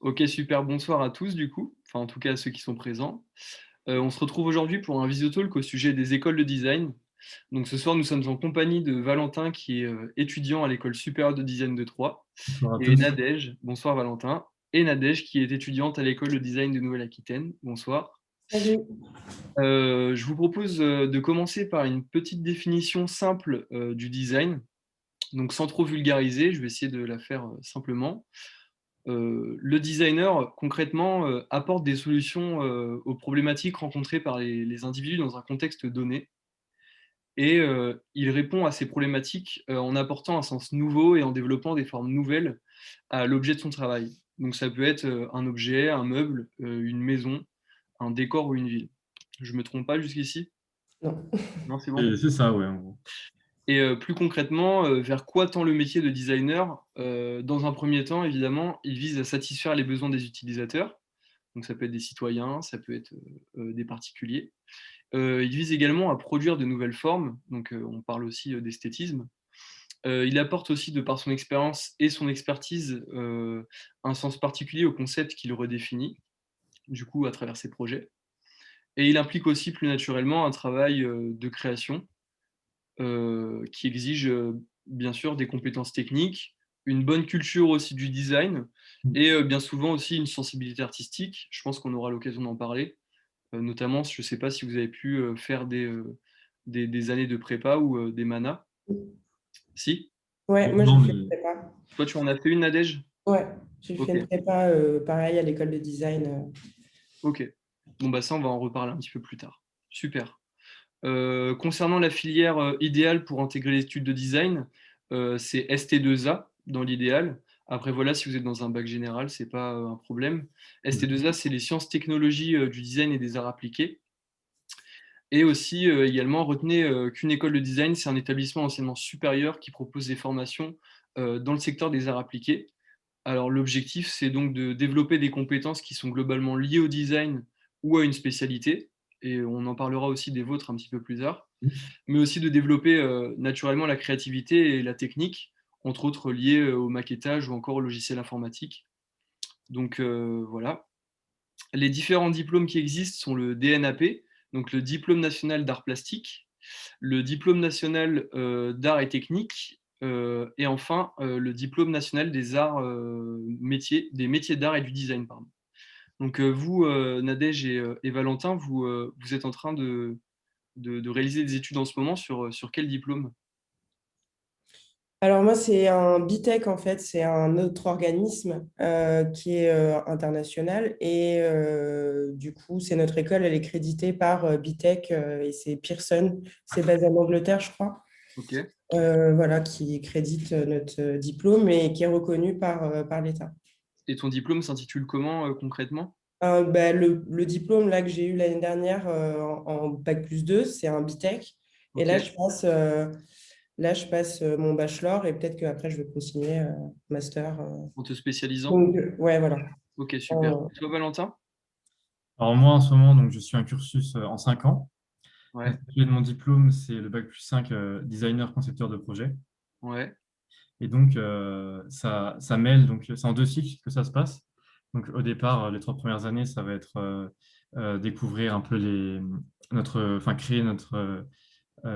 Ok, super, bonsoir à tous du coup, enfin en tout cas à ceux qui sont présents. On se retrouve aujourd'hui pour un visio-talk au sujet des écoles de design. Donc ce soir, nous sommes en compagnie de Valentin qui est étudiant à l'école supérieure de design de Troyes Bonsoir à et tous. Nadège, bonsoir Valentin, et Nadège qui est étudiante à l'école de design de Nouvelle-Aquitaine, bonsoir. Salut. Je vous propose de commencer par une petite définition simple du design, donc sans trop vulgariser, je vais essayer de la faire simplement. Le designer, concrètement, apporte des solutions aux problématiques rencontrées par les individus dans un contexte donné. Et il répond à ces problématiques en apportant un sens nouveau et en développant des formes nouvelles à l'objet de son travail. Donc ça peut être un objet, un meuble, une maison, un décor ou une ville. Je me trompe pas jusqu'ici? Non. Non, c'est bon? C'est ça, ouais, en gros. Et plus concrètement, vers quoi tend le métier de designer? Dans un premier temps, évidemment, il vise à satisfaire les besoins des utilisateurs. Donc ça peut être des citoyens, ça peut être des particuliers. Il vise également à produire de nouvelles formes, donc on parle aussi d'esthétisme. Il apporte aussi, de par son expérience et son expertise, un sens particulier au concept qu'il redéfinit, du coup, à travers ses projets. Et il implique aussi plus naturellement un travail de création qui exige bien sûr des compétences techniques, une bonne culture aussi du design et bien souvent aussi une sensibilité artistique. Je pense qu'on aura l'occasion d'en parler. Notamment, je ne sais pas si vous avez pu faire des années de prépa ou des manas. Si? Ouais, moi j'ai Non, Ok. mais Ok. fait une prépa. Toi, tu en as fait une, Nadège? Ouais, j'ai fait Ok, une prépa pareil à l'école de design. ok. Bon, bah ça, on va en reparler un petit peu plus tard. Super. Concernant la filière idéale pour intégrer les études de design, c'est ST2A dans l'idéal. Après, voilà, si vous êtes dans un bac général, c'est pas un problème. ST2A, c'est les sciences technologies du design et des arts appliqués. Et aussi, également, retenez qu'une école de design, c'est un établissement d'enseignement supérieur qui propose des formations dans le secteur des arts appliqués. Alors, l'objectif, c'est donc de développer des compétences qui sont globalement liées au design ou à une spécialité. Et on en parlera aussi des vôtres un petit peu plus tard. Mais aussi de développer naturellement la créativité et la technique, entre autres liées au maquettage ou encore au logiciel informatique. Donc voilà. Les différents diplômes qui existent sont le DNAP, donc le diplôme national d'art plastique, le diplôme national d'art et technique, et enfin le diplôme national des arts métiers, des métiers d'art et du design, pardon. Donc vous, Nadège et Valentin, vous êtes en train de réaliser des études en ce moment sur quel diplôme? Alors moi c'est un BITEC en fait, c'est un autre organisme qui est international et du coup c'est notre école, elle est créditée par BITEC et c'est Pearson, c'est basé en Angleterre je crois, Ok. voilà qui crédite notre diplôme et qui est reconnu par l'État. Et ton diplôme s'intitule comment concrètement? Ben, le diplôme là, que j'ai eu l'année dernière en bac+2, c'est un BTEC. Et Ok. là, je passe mon bachelor et peut-être qu'après, je vais continuer master. En te spécialisant? Donc, ouais, voilà. Ok, super. En- Et toi, Valentin? Alors moi, en ce moment, donc, je suis un cursus en 5 ans. Ouais, L'intitulé de mon diplôme, c'est le bac+5 designer concepteur de projet. ouais, Et donc, ça mêle, donc c'est en 2 cycles que ça se passe. Donc, au départ, les 3 premières années, ça va être découvrir un peu enfin, créer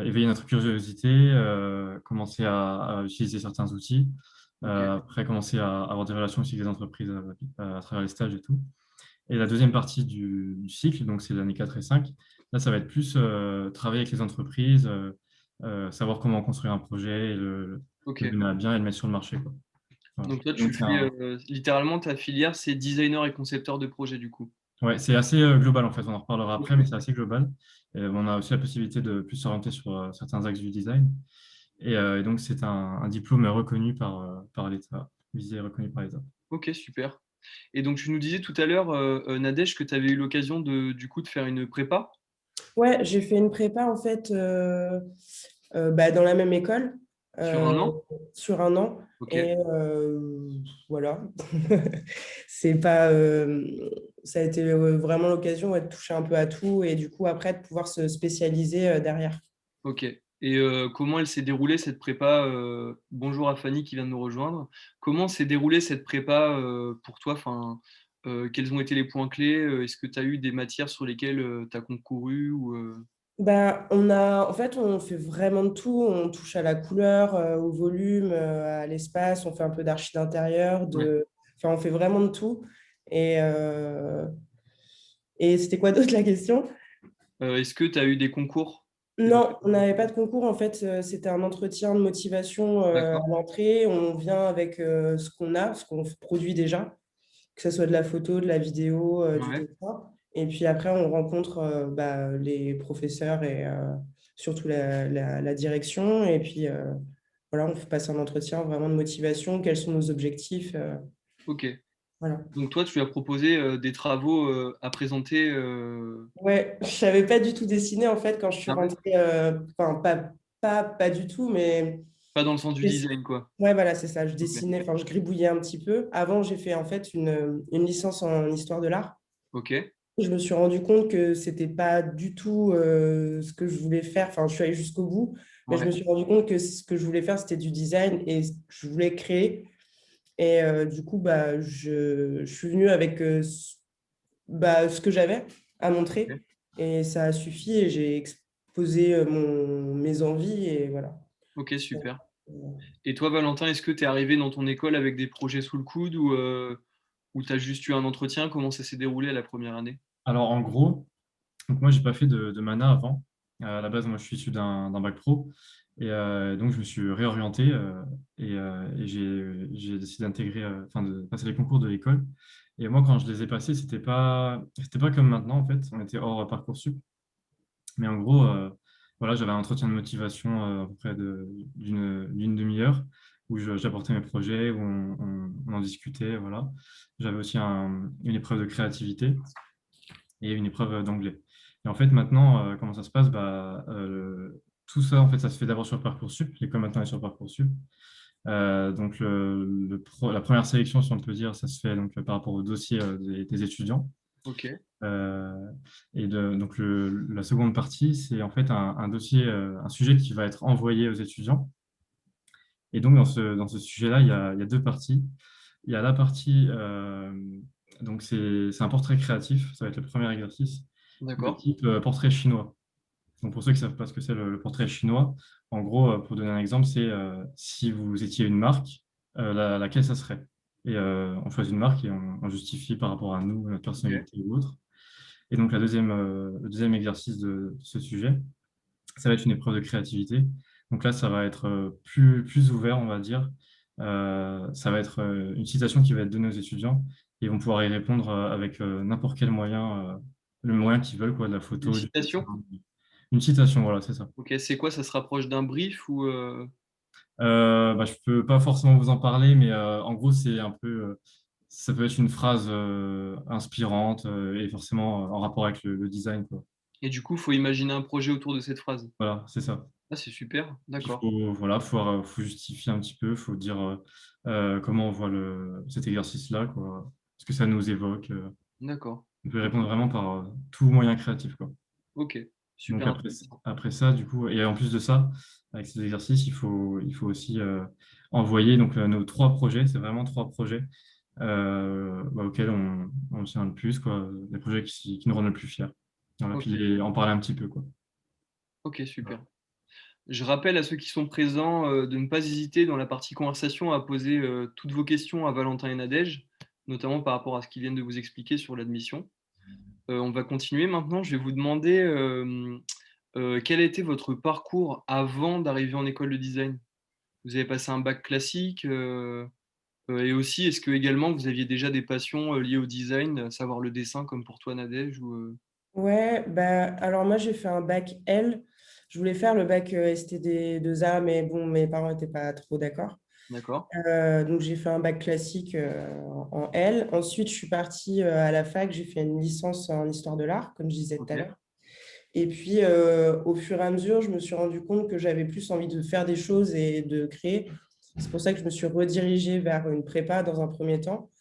éveiller notre curiosité, commencer à utiliser certains outils, ok, après commencer à avoir des relations aussi avec des entreprises à travers les stages et tout. Et la deuxième partie du cycle, donc c'est l'année 4 et 5, là, ça va être plus travailler avec les entreprises, savoir comment construire un projet, le ok. mener à bien et le mettre sur le marché, quoi. Voilà. Donc toi, Donc, tu fais littéralement ta filière, c'est designer et concepteur de projet du coup. ouais, c'est assez global en fait, on en reparlera après, mais c'est assez global. Et on a aussi la possibilité de plus s'orienter sur certains axes du design. Et donc, c'est un diplôme reconnu par l'État, visé et reconnu par l'État. Ok, super. Et donc tu nous disais tout à l'heure, Nadège, que tu avais eu l'occasion du coup de faire une prépa Ouais, j'ai fait une prépa en fait bah, dans la même école sur un euh, an? sur un an. Ok, Et voilà, c'est pas, ça a été vraiment l'occasion ouais, de toucher un peu à tout et du coup après de pouvoir se spécialiser derrière. ok. Et comment elle s'est déroulée cette prépa bonjour à Fanny qui vient de nous rejoindre. Comment s'est déroulée cette prépa pour toi? Enfin, quels ont été les points clés? Est-ce que tu as eu des matières sur lesquelles tu as concouru ou, Ben, en fait, on fait vraiment de tout. On touche à la couleur, au volume, à l'espace. On fait un peu d'archi d'intérieur. Ouais. Enfin, on fait vraiment de tout. Et, et c'était quoi d'autre la question? Est-ce que tu as eu des concours? Non, on n'avait pas de concours. En fait, c'était un entretien de motivation à D'accord. l'entrée. On vient avec ce qu'on a, ce qu'on produit déjà, que ce soit de la photo, de la vidéo, du Ouais. dessin. Et puis après, on rencontre les professeurs et surtout la direction. Et puis voilà, on passe un entretien vraiment de motivation. Quels sont nos objectifs? Ok. Voilà. Donc toi, tu lui as proposé des travaux à présenter. Ouais, je savais pas du tout dessiner en fait quand je suis Ah ouais. rentrée. Enfin, pas du tout, mais Pas dans le sens du design, quoi. ouais, voilà, c'est ça. Je Ok. dessinais, enfin, je gribouillais un petit peu. Avant, j'ai fait en fait une licence en histoire de l'art. Ok. Je me suis rendu compte que c'était pas du tout ce que je voulais faire. Enfin, je suis allée jusqu'au bout, mais je me Ouais. suis rendu compte que ce que je voulais faire, c'était du design et je voulais créer. Et du coup, bah, je suis venue avec ce que j'avais à montrer Ok. et ça a suffi et j'ai exposé mes envies et voilà. Ok, super. Et toi, Valentin, est-ce que tu es arrivé dans ton école avec des projets sous le coude ou tu as juste eu un entretien? Comment ça s'est déroulé à la première année? Alors, en gros, donc moi, j'ai pas fait de mana avant. À la base, moi, je suis issu d'un bac pro. Et donc, je me suis réorienté et j'ai décidé d'intégrer, enfin, de passer les concours de l'école. Et moi, quand je les ai passés, c'était pas comme maintenant, en fait. On était hors Parcoursup. Mais en gros, voilà, j'avais un entretien de motivation à peu près d'une demi-heure où j'apportais mes projets, où on en discutait, voilà. J'avais aussi une épreuve de créativité et une épreuve d'anglais. Et en fait, maintenant, comment ça se passe? Tout ça, en fait, ça se fait d'abord sur Parcoursup. L'école maintenant est sur Parcoursup. Donc, la première sélection, si on peut dire, ça se fait donc, par rapport au dossier des étudiants. Ok, Euh, donc, la seconde partie, c'est en fait un dossier, un sujet qui va être envoyé aux étudiants. Et donc, dans ce sujet-là, il y a deux parties. Il y a la partie, donc c'est un portrait créatif, ça va être le premier exercice, de d'accord. type portrait chinois. Donc, pour ceux qui ne savent pas ce que c'est le portrait chinois, en gros, pour donner un exemple, c'est si vous étiez une marque, laquelle ça serait. Et on choisit une marque et on justifie par rapport à nous, notre Ok, personnalité ou autre. Et donc, le deuxième exercice de ce sujet, ça va être une épreuve de créativité. Donc là, ça va être plus ouvert, on va dire. Ça va être une citation qui va être donnée aux étudiants et ils vont pouvoir y répondre avec n'importe quel moyen, le moyen qu'ils veulent, quoi, de la une photo, du dessin. citation? Une citation, voilà, c'est ça. Ok, c'est quoi? Ça se rapproche d'un brief ou Je peux pas forcément vous en parler, mais en gros, c'est un peu, ça peut être une phrase inspirante et forcément en rapport avec le design, quoi. Et du coup, faut imaginer un projet autour de cette phrase. Voilà, c'est ça. Ah, c'est super, Il d'accord. faut, voilà, faut justifier un petit peu, il faut dire comment on voit cet exercice-là, quoi, ce que ça nous évoque. D'accord. On peut répondre vraiment par tout moyen créatif, quoi. Ok, Donc super intéressant. après ça, du coup, et en plus de ça, avec ces exercices, il faut aussi envoyer donc, nos trois projets, c'est vraiment trois projets auxquels on tient le plus, quoi, des projets qui nous rendent le plus fiers. Voilà, puis Ok, en parler un petit peu, quoi. ok, super. Je rappelle à ceux qui sont présents de ne pas hésiter dans la partie conversation à poser toutes vos questions à Valentin et Nadège, notamment par rapport à ce qu'ils viennent de vous expliquer sur l'admission. On va continuer maintenant. Je vais vous demander quel a été votre parcours avant d'arriver en école de design. Vous avez passé un bac classique et aussi, est-ce que également vous aviez déjà des passions liées au design, à savoir le dessin comme pour toi Nadège ou, Ouais, bah, alors moi j'ai fait un bac L. Je voulais faire le bac STD2A, mais bon, mes parents n'étaient pas trop d'accord. D'accord? Donc j'ai fait un bac classique en L. Ensuite, je suis partie à la fac, j'ai fait une licence en histoire de l'art, comme je disais tout à Ok. l'heure. Et puis au fur et à mesure, je me suis rendu compte que j'avais plus envie de faire des choses et de créer. C'est pour ça que je me suis redirigée vers une prépa dans un premier temps.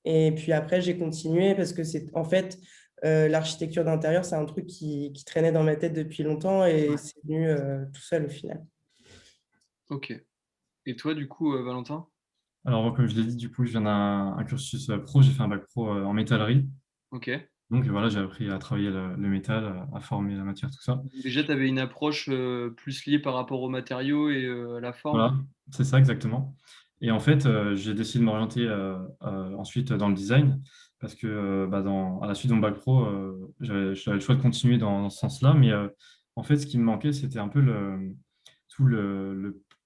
Et puis après, j'ai continué parce que c'est en fait, l'architecture d'intérieur, c'est un truc qui traînait dans ma tête depuis longtemps et c'est venu tout seul au final. Ok. Et toi, du coup, Valentin? Alors, comme je l'ai dit, du coup, je viens d'un cursus pro. J'ai fait un bac pro en métallerie. Ok. Donc, voilà, j'ai appris à travailler le métal, à former la matière, tout ça. Déjà, tu avais une approche plus liée par rapport aux matériaux et à la forme. Voilà, c'est ça exactement. Et en fait, j'ai décidé de m'orienter ensuite dans le design parce que à la suite de mon bac pro, j'avais le choix de continuer dans ce sens-là. Mais en fait, ce qui me manquait, c'était un peu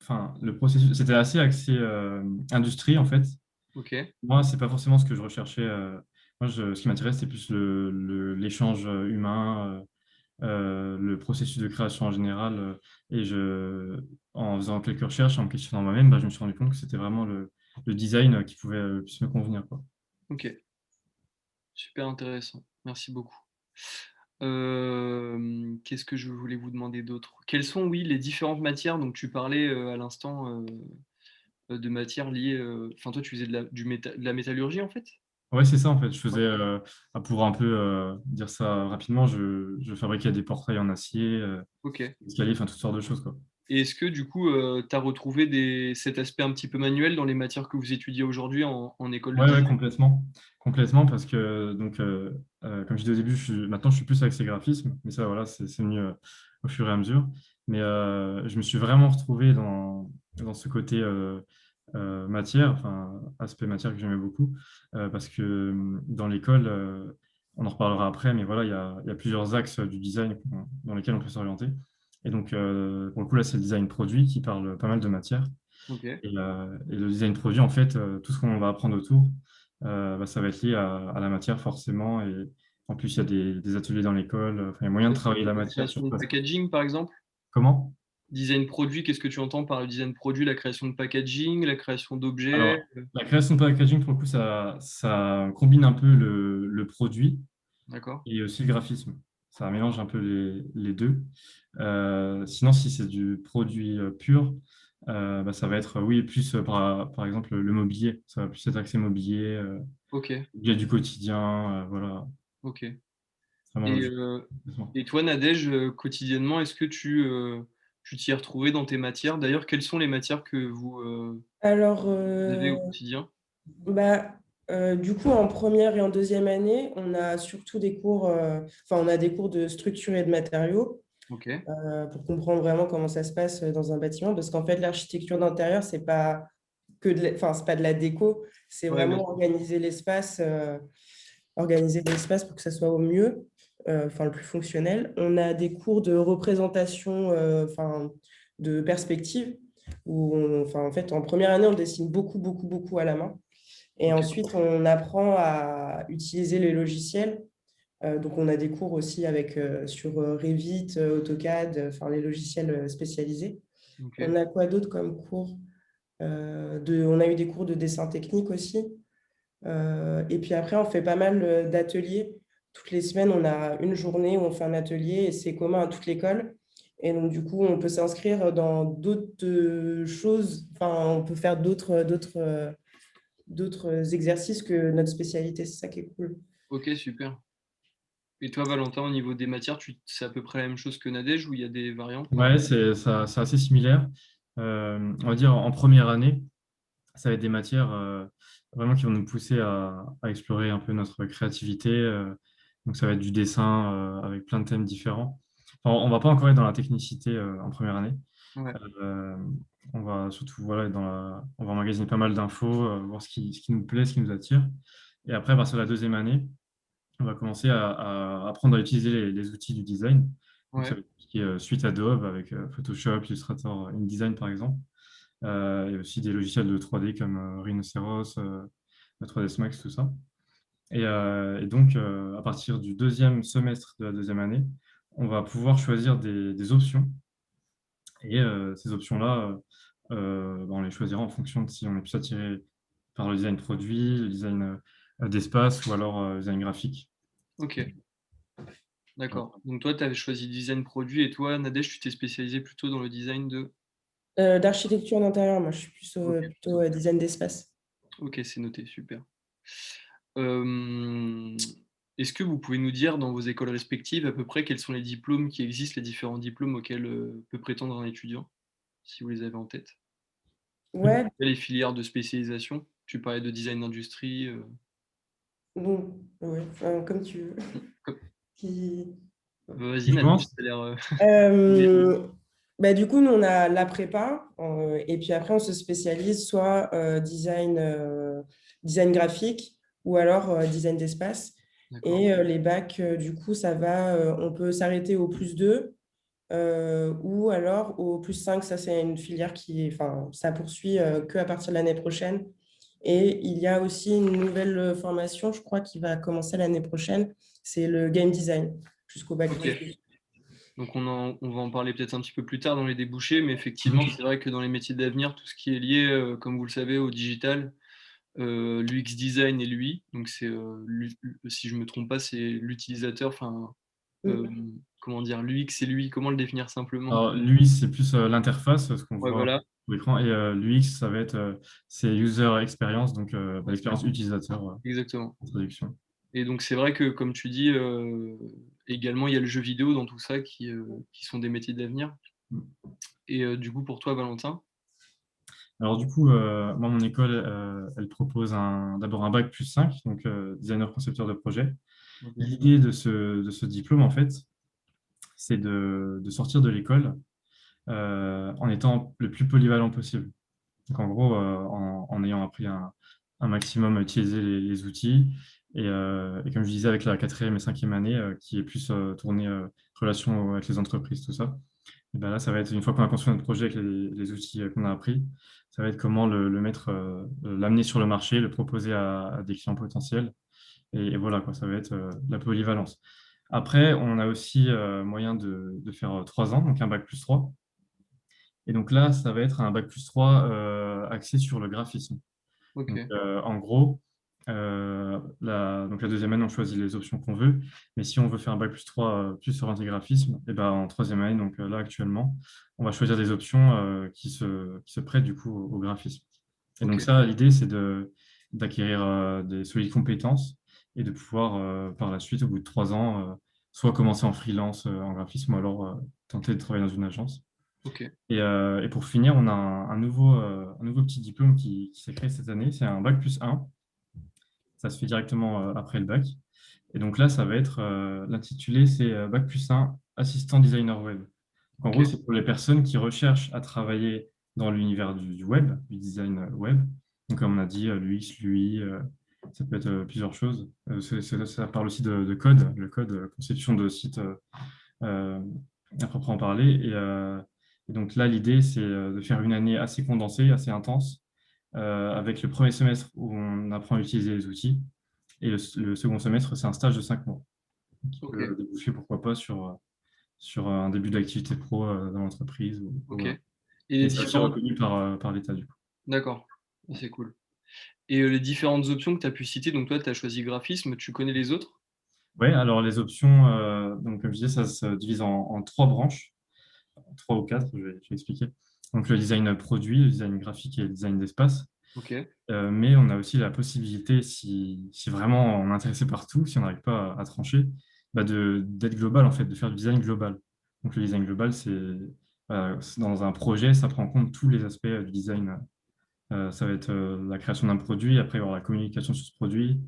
enfin, le processus. C'était assez axé industrie, en fait. Ok. Moi, c'est pas forcément ce que je recherchais. Moi, ce qui m'intéresse, c'est plus l'échange humain, le processus de création en général. En faisant quelques recherches, en me questionnant moi-même, je me suis rendu compte que c'était vraiment le design qui pouvait le plus me convenir, quoi. Ok. Super intéressant. Merci beaucoup. Qu'est-ce que je voulais vous demander d'autre? Quelles sont, oui, les différentes matières? Donc, tu parlais à l'instant de matières liées. Enfin, toi, tu faisais de la métallurgie, en fait? Ouais, c'est ça en fait. Je faisais, Ouais. pour un peu dire ça rapidement, je fabriquais des portails en acier, Ok. des escaliers, enfin toutes sortes de choses, quoi. Et est-ce que, du coup, tu as retrouvé cet aspect un petit peu manuel dans les matières que vous étudiez aujourd'hui en école de Ouais, design? complètement. Complètement, parce que, donc, comme je disais au début, maintenant je suis plus axé graphisme, mais ça, voilà, c'est venu au fur et à mesure. Mais je me suis vraiment retrouvé dans ce côté matière, enfin, aspect matière que j'aimais beaucoup, parce que dans l'école, on en reparlera après, mais voilà, il y a plusieurs axes du design dans lesquels on peut s'orienter. Et donc, pour le coup, là, c'est le design produit qui parle pas mal de matière. Ok. Et le design produit, en fait, tout ce qu'on va apprendre autour, ça va être lié à la matière forcément. Et en plus, il y a des ateliers dans l'école. Enfin, il y a moyen de travailler la La matière sur création de place. packaging, par exemple? Comment? Design produit, qu'est-ce que tu entends par le design produit? La création de packaging, la création d'objets? Alors, la création de packaging, pour le coup, ça combine un peu le produit D'accord. et aussi le graphisme. Ça mélange un peu les deux. Sinon, si c'est du produit pur, ça va être, oui, plus par exemple le mobilier. Ça va plus être axé mobilier, Ok. mobilier du quotidien, voilà. Ok. Vraiment Et, l'objet. euh, et toi, Nadège, quotidiennement, est-ce que tu t'y es retrouvé dans tes matières? D'ailleurs, quelles sont les matières que Alors, vous avez au quotidien? bah, du coup, en première et en deuxième année, on a surtout des cours, enfin, on a des cours de structure et de matériaux Ok. pour comprendre vraiment comment ça se passe dans un bâtiment. Parce qu'en fait, l'architecture d'intérieur, c'est pas enfin, c'est pas de la déco, c'est Ouais, bien vraiment sûr. organiser l'espace pour que ça soit au mieux, enfin, le plus fonctionnel. On a des cours de représentation, enfin, de perspective, où enfin, en fait, en première année, on dessine beaucoup, beaucoup, beaucoup à la main. Et Ok. ensuite, on apprend à utiliser les logiciels. Donc, on a des cours aussi sur Revit, AutoCAD, enfin, les logiciels spécialisés. On Ok. a quoi d'autre comme cours? On a eu des cours de dessin technique aussi. Et puis après, on fait pas mal d'ateliers. Toutes les semaines, on a une journée où on fait un atelier et c'est commun à toute l'école. Et donc, du coup, on peut s'inscrire dans d'autres choses. Enfin, on peut faire d'autres exercices que notre spécialité. C'est ça qui est cool. Ok, super. Et toi, Valentin, au niveau des matières, c'est à peu près la même chose que Nadège ou il y a des variantes? Ouais, c'est assez similaire. On va dire en première année, ça va être des matières vraiment qui vont nous pousser à explorer un peu notre créativité. Donc, ça va être du dessin avec plein de thèmes différents. Enfin, on va pas encore être dans la technicité en première année. Ouais. Euh, on va surtout voilà, on va emmagasiner pas mal d'infos, voir ce qui nous plaît, ce qui nous attire. Et après, à partir de la deuxième année, on va commencer à apprendre à utiliser les outils du design. Donc, ça Ouais. va être tout ce qui est suite Adobe avec Photoshop, Illustrator, InDesign par exemple. Et aussi des logiciels de 3D comme Rhinoceros, 3ds Max, tout ça. Et donc, à partir du deuxième semestre de la deuxième année, on va pouvoir choisir des options. Et ces options-là, on les choisira en fonction de si on est plus attiré par le design produit, le design d'espace ou alors le design graphique. Ok, Voilà. d'accord. Donc toi, tu avais choisi design produit et toi, Nadège, tu t'es spécialisé plutôt dans le design de... D'architecture d'intérieur, moi, je suis plus Ok, plutôt design d'espace. ok, c'est noté, super. Euh, Est-ce que vous pouvez nous dire dans vos écoles respectives à peu près quels sont les diplômes qui existent, les différents diplômes auxquels peut prétendre un étudiant, si vous les avez en tête? Ouais, Les filières de spécialisation, tu parlais de design d'industrie. donc, ouais, enfin, comme tu veux. Com- Qui- Vas-y, Je Nadège, pense. ça a l'air. Euh, Bah, du coup, nous, on a la prépa, et puis après, on se spécialise soit design graphique ou alors design d'espace. D'accord. Et les bacs, du coup, on peut s'arrêter au +2 ou alors au +5. Ça, c'est une filière enfin, ça poursuit que à partir de l'année prochaine. Et il y a aussi une nouvelle formation, je crois, qui va commencer l'année prochaine. C'est le game design jusqu'au bac Ok. +2. Donc on va en parler peut-être un petit peu plus tard dans les débouchés, mais effectivement, Mhm. c'est vrai que dans les métiers d'avenir, tout ce qui est lié, comme vous le savez, au digital, l'UX design et l'UI, donc si je ne me trompe pas, c'est l'utilisateur, enfin, euh, Mm. comment dire, l'UX et l'UI, comment le définir simplement? Alors, l'UI, c'est plus l'interface, ce qu'on Ouais, voit voilà, sur l'écran, et l'UX, ça va être c'est user experience, donc l'expérience utilisateur exactement. en traduction. Et donc c'est vrai que, comme tu dis, également, il y a le jeu vidéo dans tout ça qui sont des métiers d'avenir. Et du coup, pour toi, Valentin? Alors du coup, moi, mon école, elle propose d'abord un bac +5, donc designer concepteur de projet. Ok. L'idée de ce diplôme, en fait, c'est de sortir de l'école en étant le plus polyvalent possible. Donc en gros, en ayant appris un maximum à utiliser les outils, et comme je disais, avec la quatrième et cinquième année, qui est plus tournée relation avec les entreprises, tout ça. Et ben là, ça va être, une fois qu'on a construit notre projet avec les outils qu'on a appris, ça va être comment le mettre, l'amener sur le marché, le proposer à des clients potentiels. Et voilà, quoi, ça va être la polyvalence. Après, on a aussi moyen de faire 3 ans, donc un bac +3. Et donc là, ça va être un bac +3 axé sur le graphisme. Ok. Donc, en gros, donc la deuxième année, on choisit les options qu'on veut. Mais si on veut faire un bac +3 plus orienté graphisme, et ben, en troisième année, donc là actuellement, on va choisir des options qui se prêtent du coup au graphisme. Et Ok. donc ça, l'idée, c'est d'acquérir des solides compétences et de pouvoir par la suite, au bout de 3 ans, soit commencer en freelance en graphisme ou alors tenter de travailler dans une agence. Ok. Et pour finir, on a un nouveau petit diplôme qui s'est créé cette année. C'est un bac +1. Ça se fait directement après le bac. Et donc là, ça va être l'intitulé, c'est bac +1 assistant designer web. Donc en Ok. gros, c'est pour les personnes qui recherchent à travailler dans l'univers du web, du design web. Donc comme on a dit, l'UX, l'UI, ça peut être plusieurs choses. Ça parle aussi de code, le code, conception de site euh, à proprement parler. Et donc là, l'idée, c'est de faire une année assez condensée, assez intense, avec le premier semestre où on apprend à utiliser les outils, et le second semestre, c'est un stage de 5 mois qui peut Ok. déboucher, pourquoi pas, sur un début d'activité pro dans l'entreprise. Ok. Voilà. Et les Et c'est aussi différentes. reconnu par l'État, du coup. D'accord. C'est cool. Et les différentes options que tu as pu citer, donc toi, tu as choisi graphisme, tu connais les autres? Oui, alors les options, donc, comme je disais, ça se divise en 3 branches, 3 ou 4, je vais expliquer. Donc le design produit, le design graphique et le design d'espace. Ok. Mais on a aussi la possibilité, si vraiment on est intéressé par tout, si on n'arrive pas à trancher, bah d'être global, en fait, de faire du design global. Donc le design global, c'est dans un projet, ça prend en compte tous les aspects du design. Ça va être la création d'un produit, après il va y avoir la communication sur ce produit,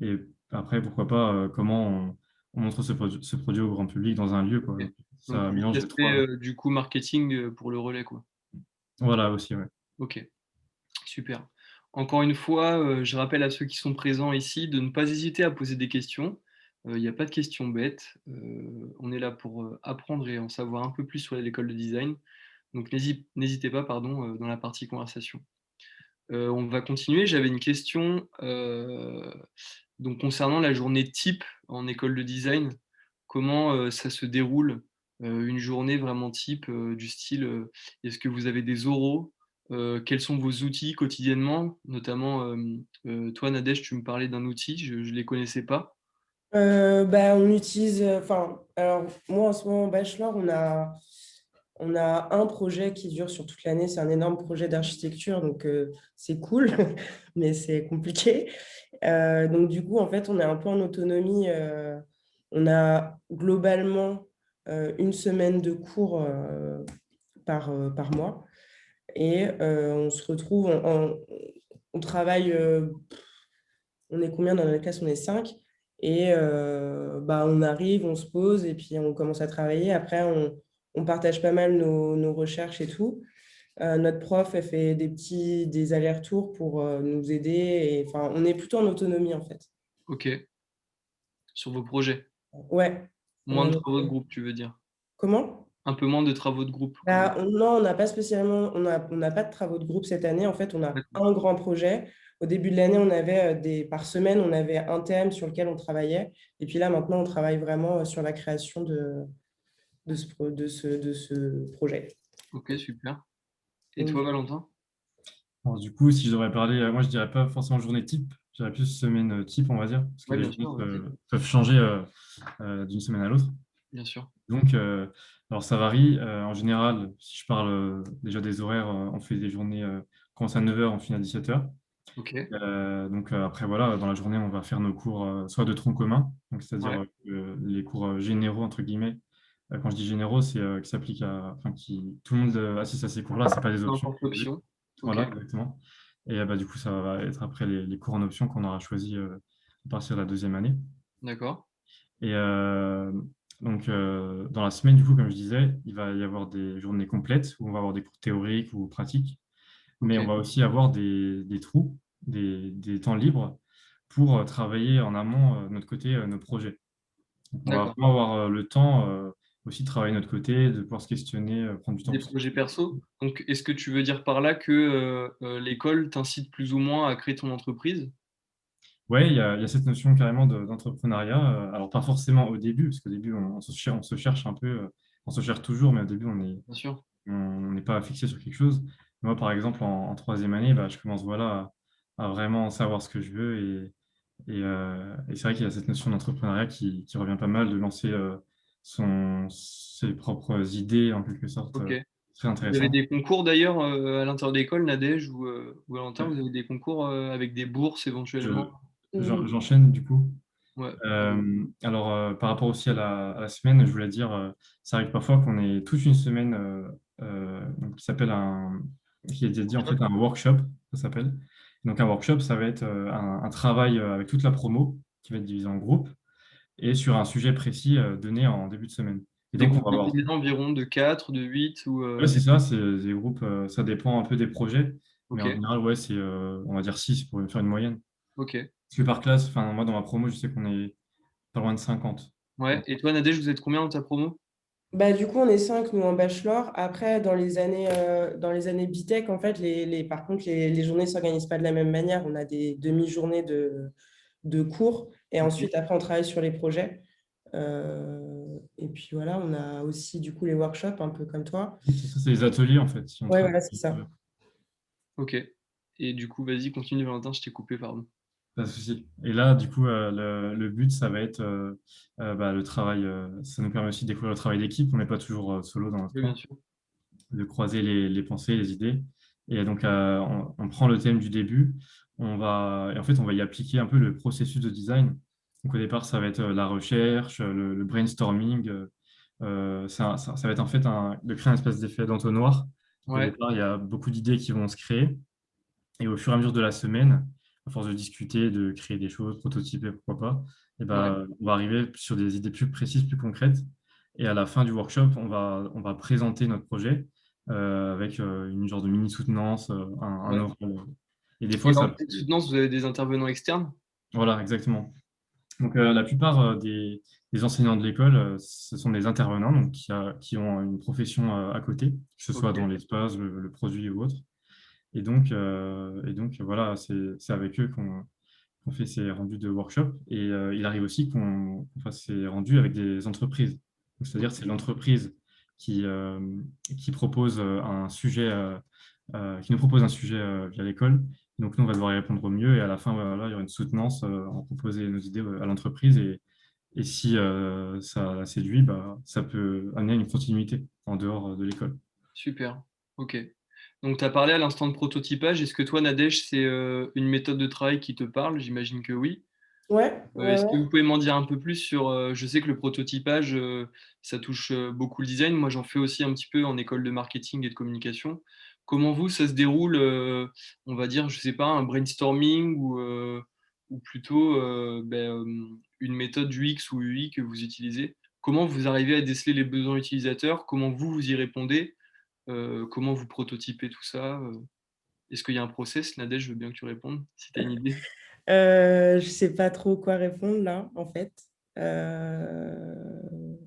et après, pourquoi pas, comment on montre ce produit au grand public dans un lieu, quoi. Ok. Donc, Donc ça plus mélange les l'aspect trois. du coup marketing pour le relais, quoi. Voilà aussi, ouais. Ok. Super. Encore une fois, je rappelle à ceux qui sont présents ici de ne pas hésiter à poser des questions. Il n'y a pas de questions bêtes. On est là pour apprendre et en savoir un peu plus sur l'école de design. Donc n'hésitez pas, pardon, dans la partie conversation. On va continuer. J'avais une question donc concernant la journée type en école de design. Comment ça se déroule une journée vraiment type du style est-ce que vous avez des oraux? Quels sont vos outils quotidiennement? Notamment, toi, Nadège, tu me parlais d'un outil, je ne les connaissais pas. Bah, on utilise, enfin, alors moi en ce moment en bachelor, on a un projet qui dure sur toute l'année, c'est un énorme projet d'architecture, donc c'est cool, mais c'est compliqué. Donc, du coup, en fait, on est un peu en autonomie. On a globalement une semaine de cours par mois. Et on se retrouve, on travaille, on est combien dans la classe? On est 5. Et on arrive, on se pose et puis on commence à travailler. Après, on partage pas mal nos recherches et tout. Notre prof, elle fait des allers-retours pour nous aider. Et, enfin, on est plutôt en autonomie, en fait. Ok. Sur vos projets. Ouais. Moins de travaux de groupe, tu veux dire. Comment? Un peu moins de travaux de groupe, quand même. Non, on n'a pas spécialement, on n'a pas de travaux de groupe cette année. En fait, on a D'accord. un grand projet. Au début de l'année, on avait par semaine, on avait un thème sur lequel on travaillait. Et puis là, maintenant, on travaille vraiment sur la création de ce projet. Ok, super. Et Donc, toi, Valentin? Alors, du coup, si je devrais parler, moi je dirais pas forcément journée type, je dirais plus semaine type, on va dire, parce que Ouais, les bien journées sûr, vas-y. peuvent changer d'une semaine à l'autre. Bien sûr. Donc, alors ça varie. En général, si je parle déjà des horaires, on fait des journées, on commence à 9 heures, on finit à 17 heures. Ok. Donc après, voilà, dans la journée, on va faire nos cours soit de tronc commun, donc c'est-à-dire Ouais. les cours généraux, entre guillemets. Quand je dis généraux, c'est qui s'appliquent à, enfin, tout le monde assiste à ces cours-là, c'est pas des options. N'importe l'option. Ok. Voilà, exactement. Et du coup, ça va être après les cours en option qu'on aura choisi à partir de la deuxième année. D'accord. Et donc, dans la semaine, du coup, comme je disais, il va y avoir des journées complètes où on va avoir des cours théoriques ou pratiques, mais on Ok. va aussi avoir des trous, des temps libres pour travailler en amont de notre côté nos projets. Donc, on va D'accord. vraiment avoir le temps aussi de travailler de notre côté, de pouvoir se questionner, prendre du temps Des pour se projets questionner. perso. Donc, est-ce que tu veux dire par là que l'école t'incite plus ou moins à créer ton entreprise? Ouais, il y a cette notion carrément d'entrepreneuriat. Alors, pas forcément au début, parce qu'au début, on se cherche un peu, on se cherche toujours, mais au début, Bien sûr. on n'est pas fixé sur quelque chose. Moi, par exemple, en troisième année, je commence voilà, à vraiment savoir ce que je veux. Et c'est vrai qu'il y a cette notion d'entrepreneuriat qui revient pas mal, de lancer ses propres idées, en quelque sorte. Ok. Très Vous avez intéressant. des concours d'ailleurs à l'intérieur de l'école, Nadège ou Valentin, vous avez des concours avec des bourses Je- éventuellement? J'enchaîne du coup. Ouais. Alors, par rapport aussi à la semaine, je voulais dire, ça arrive parfois qu'on ait toute une semaine donc, qui est dédié en fait à un workshop, ça s'appelle. Donc, un workshop, ça va être un travail avec toute la promo qui va être divisé en groupes et sur un sujet précis donné en début de semaine. Et Des donc, on groupes va de avoir. combien environ? De 4, de 8 ou Ouais, c'est ça, c'est des groupes, ça dépend un peu des projets, mais Ok, en général, ouais, c'est, on va dire 6 pour faire une moyenne. ok. Parce que par classe, enfin, moi, dans ma promo, je sais qu'on est pas loin de 50. Ouais. Et toi, Nadège, vous êtes combien dans ta promo? du coup, on est 5, nous, en bachelor. Après, dans les années BTEC, en fait, par contre, les journées ne s'organisent pas de la même manière. On a des demi-journées de cours et Ok. ensuite, après, on travaille sur les projets. Et puis voilà, on a aussi, du coup, les workshops, un peu comme toi. Ça, c'est les ateliers, en fait, si on Ouais, travaille. voilà, c'est ça. Ok. Et du coup, vas-y, continue, Valentin, je t'ai coupé, pardon. Pas de souci. Et là, du coup, le but, ça va être le travail. Ça nous permet aussi de découvrir le travail d'équipe. On n'est pas toujours solo dans notre Oui, bien coin, sûr. de croiser les pensées, les idées. Et donc, on prend le thème du début. Et en fait, on va y appliquer un peu le processus de design. Donc, au départ, ça va être la recherche, le brainstorming. Ça va être en fait de créer un espèce d'effet d'entonnoir. Donc, au Ouais, départ, il y a beaucoup d'idées qui vont se créer. Et au fur et à mesure de la semaine, à force de discuter, de créer des choses, prototyper, pourquoi pas, ouais. on va arriver sur des idées plus précises, plus concrètes. Et à la fin du workshop, on va présenter notre projet avec une genre de mini soutenance, un Ouais. oral. Et des Et fois, lors ça. de cette soutenance, vous avez des intervenants externes? Voilà, exactement. Donc, la plupart des enseignants de l'école, ce sont des intervenants donc, qui ont une profession à côté, que ce soit Ok, dans l'espace, le produit ou autre. Et donc voilà, c'est avec eux qu'on fait ces rendus de workshop. Et il arrive aussi qu'on fasse ces rendus avec des entreprises. Donc, c'est-à-dire c'est ok. l'entreprise qui, euh, qui propose un sujet, qui nous propose un sujet via l'école. Donc nous, on va devoir y répondre au mieux. Et à la fin, voilà, il y aura une soutenance, en proposer nos idées à l'entreprise. Et si ça la séduit, ça peut amener à une continuité en dehors de l'école. Super. Ok. Donc, tu as parlé à l'instant de prototypage. Est-ce que toi, Nadège, c'est une méthode de travail qui te parle? J'imagine que oui. Ouais, ouais, Est-ce que ouais. vous pouvez m'en dire un peu plus sur... je sais que le prototypage, ça touche beaucoup le design. Moi, j'en fais aussi un petit peu en école de marketing et de communication. Comment vous, ça se déroule, on va dire, je sais pas, un brainstorming ou plutôt une méthode UX ou UI que vous utilisez? Comment vous arrivez à déceler les besoins utilisateurs? Comment vous, vous y répondez? Comment vous prototypez tout ça? Est-ce qu'il y a un process? Nadège, je veux bien que tu répondes, si tu as une idée. Je sais pas trop quoi répondre là, en fait. Euh,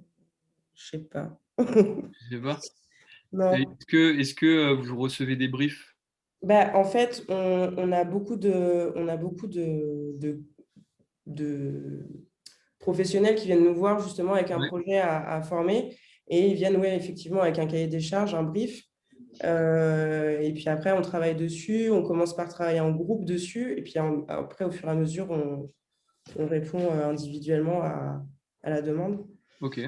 je sais pas. Je sais pas. Non. Est-ce que vous recevez des briefs? Bah, en fait, on a beaucoup de professionnels qui viennent nous voir justement avec un Ouais. projet à former et ils viennent, ouais, effectivement, avec un cahier des charges, un brief. Et puis après, on travaille dessus, on commence par travailler en groupe dessus et puis après, au fur et à mesure, on répond individuellement à la demande. Ok.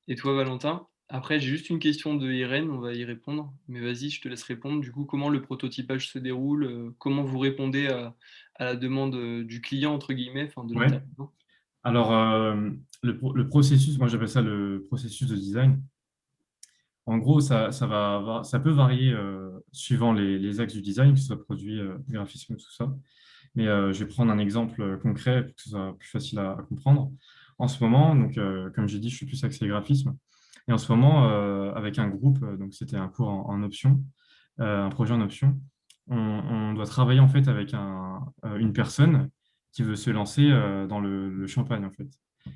Et toi, Valentin? Après, j'ai juste une question de Irène, on va y répondre. Mais vas-y, je te laisse répondre. Du coup, comment le prototypage se déroule? Comment vous répondez à la demande du client, entre guillemets, enfin de Ouais. l'intervenant? Alors, le processus, moi j'appelle ça le processus de design. En gros, ça peut varier suivant les axes du design, que ce soit produit, graphisme, tout ça. Mais je vais prendre un exemple concret pour que ce soit plus facile à comprendre. En ce moment, donc, comme j'ai dit, je suis plus axé graphisme. Et en ce moment, avec un groupe, donc c'était un cours en option, un projet en option, on doit travailler en fait avec une personne qui veut se lancer dans le champagne en fait.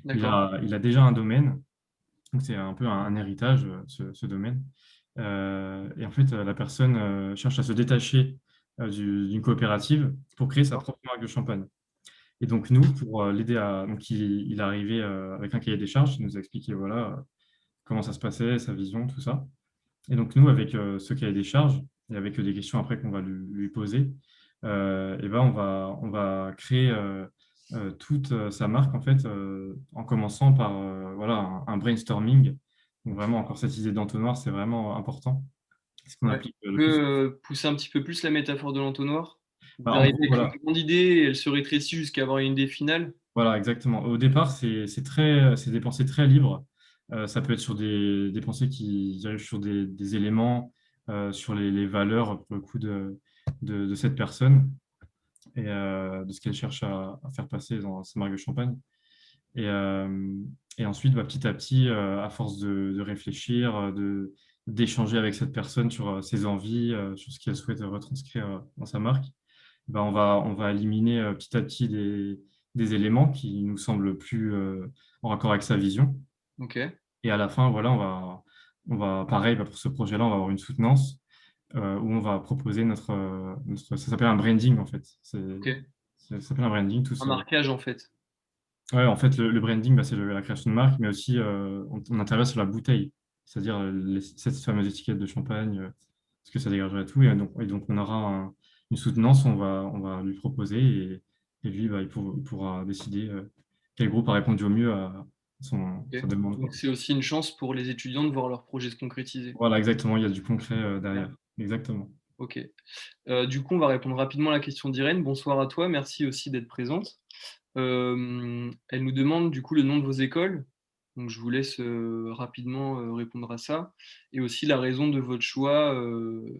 D'accord. Il a déjà un domaine, donc c'est un peu un héritage, ce domaine. Et en fait, la personne cherche à se détacher d'une coopérative pour créer sa D'accord. propre marque de champagne. Et donc, nous, pour l'aider à. Donc, il est arrivé avec un cahier des charges, il nous a expliqué voilà, comment ça se passait, sa vision, tout ça. Et donc, nous, avec ce cahier des charges, et avec des questions après qu'on va lui poser, et ben, on va créer toute sa marque, en fait, en commençant par voilà, un brainstorming. Donc, vraiment, encore cette idée d'entonnoir, c'est vraiment important. C'est ce qu'on Ouais. applique Tu le plus. peux pousser un petit peu plus la métaphore de l'entonnoir? Vous Bah, en arrivez gros, avec une voilà. grande idée et elle se rétrécit jusqu'à avoir une idée finale? Voilà, exactement. Au départ, c'est des pensées très libres. Ça peut être sur des pensées qui dirigent sur des éléments, sur les valeurs, pour le coup, de cette personne et de ce qu'elle cherche à faire passer dans sa marque de champagne. Et, euh, et ensuite, bah, petit à petit, à force de réfléchir, d'échanger avec cette personne sur ses envies, sur ce qu'elle souhaite retranscrire dans sa marque, bah, on va éliminer petit à petit des éléments qui nous semblent plus en raccord avec sa vision. Ok. Et à la fin, voilà, pareil, bah, pour ce projet-là, on va avoir une soutenance où on va proposer ça s'appelle un branding en fait. Ok. Ça s'appelle un branding, Un marquage en fait. Ouais, en fait, le branding, bah, c'est la création de marque, mais aussi on intervient sur la bouteille, c'est-à-dire cette fameuse étiquette de champagne, ce que ça dégagerait et tout. Et donc on aura une soutenance, on va lui proposer et lui, bah, il pourra décider quel groupe a répondu au mieux à Ok. sa demande, Donc quoi. c'est aussi une chance pour les étudiants de voir leur projet se concrétiser. Voilà, exactement, il y a du concret Super. derrière. Exactement. Ok. Du coup, on va répondre rapidement à la question d'Irène. Bonsoir à toi, merci aussi d'être présente. Elle nous demande du coup le nom de vos écoles. Donc je vous laisse rapidement répondre à ça. Et aussi la raison de votre choix.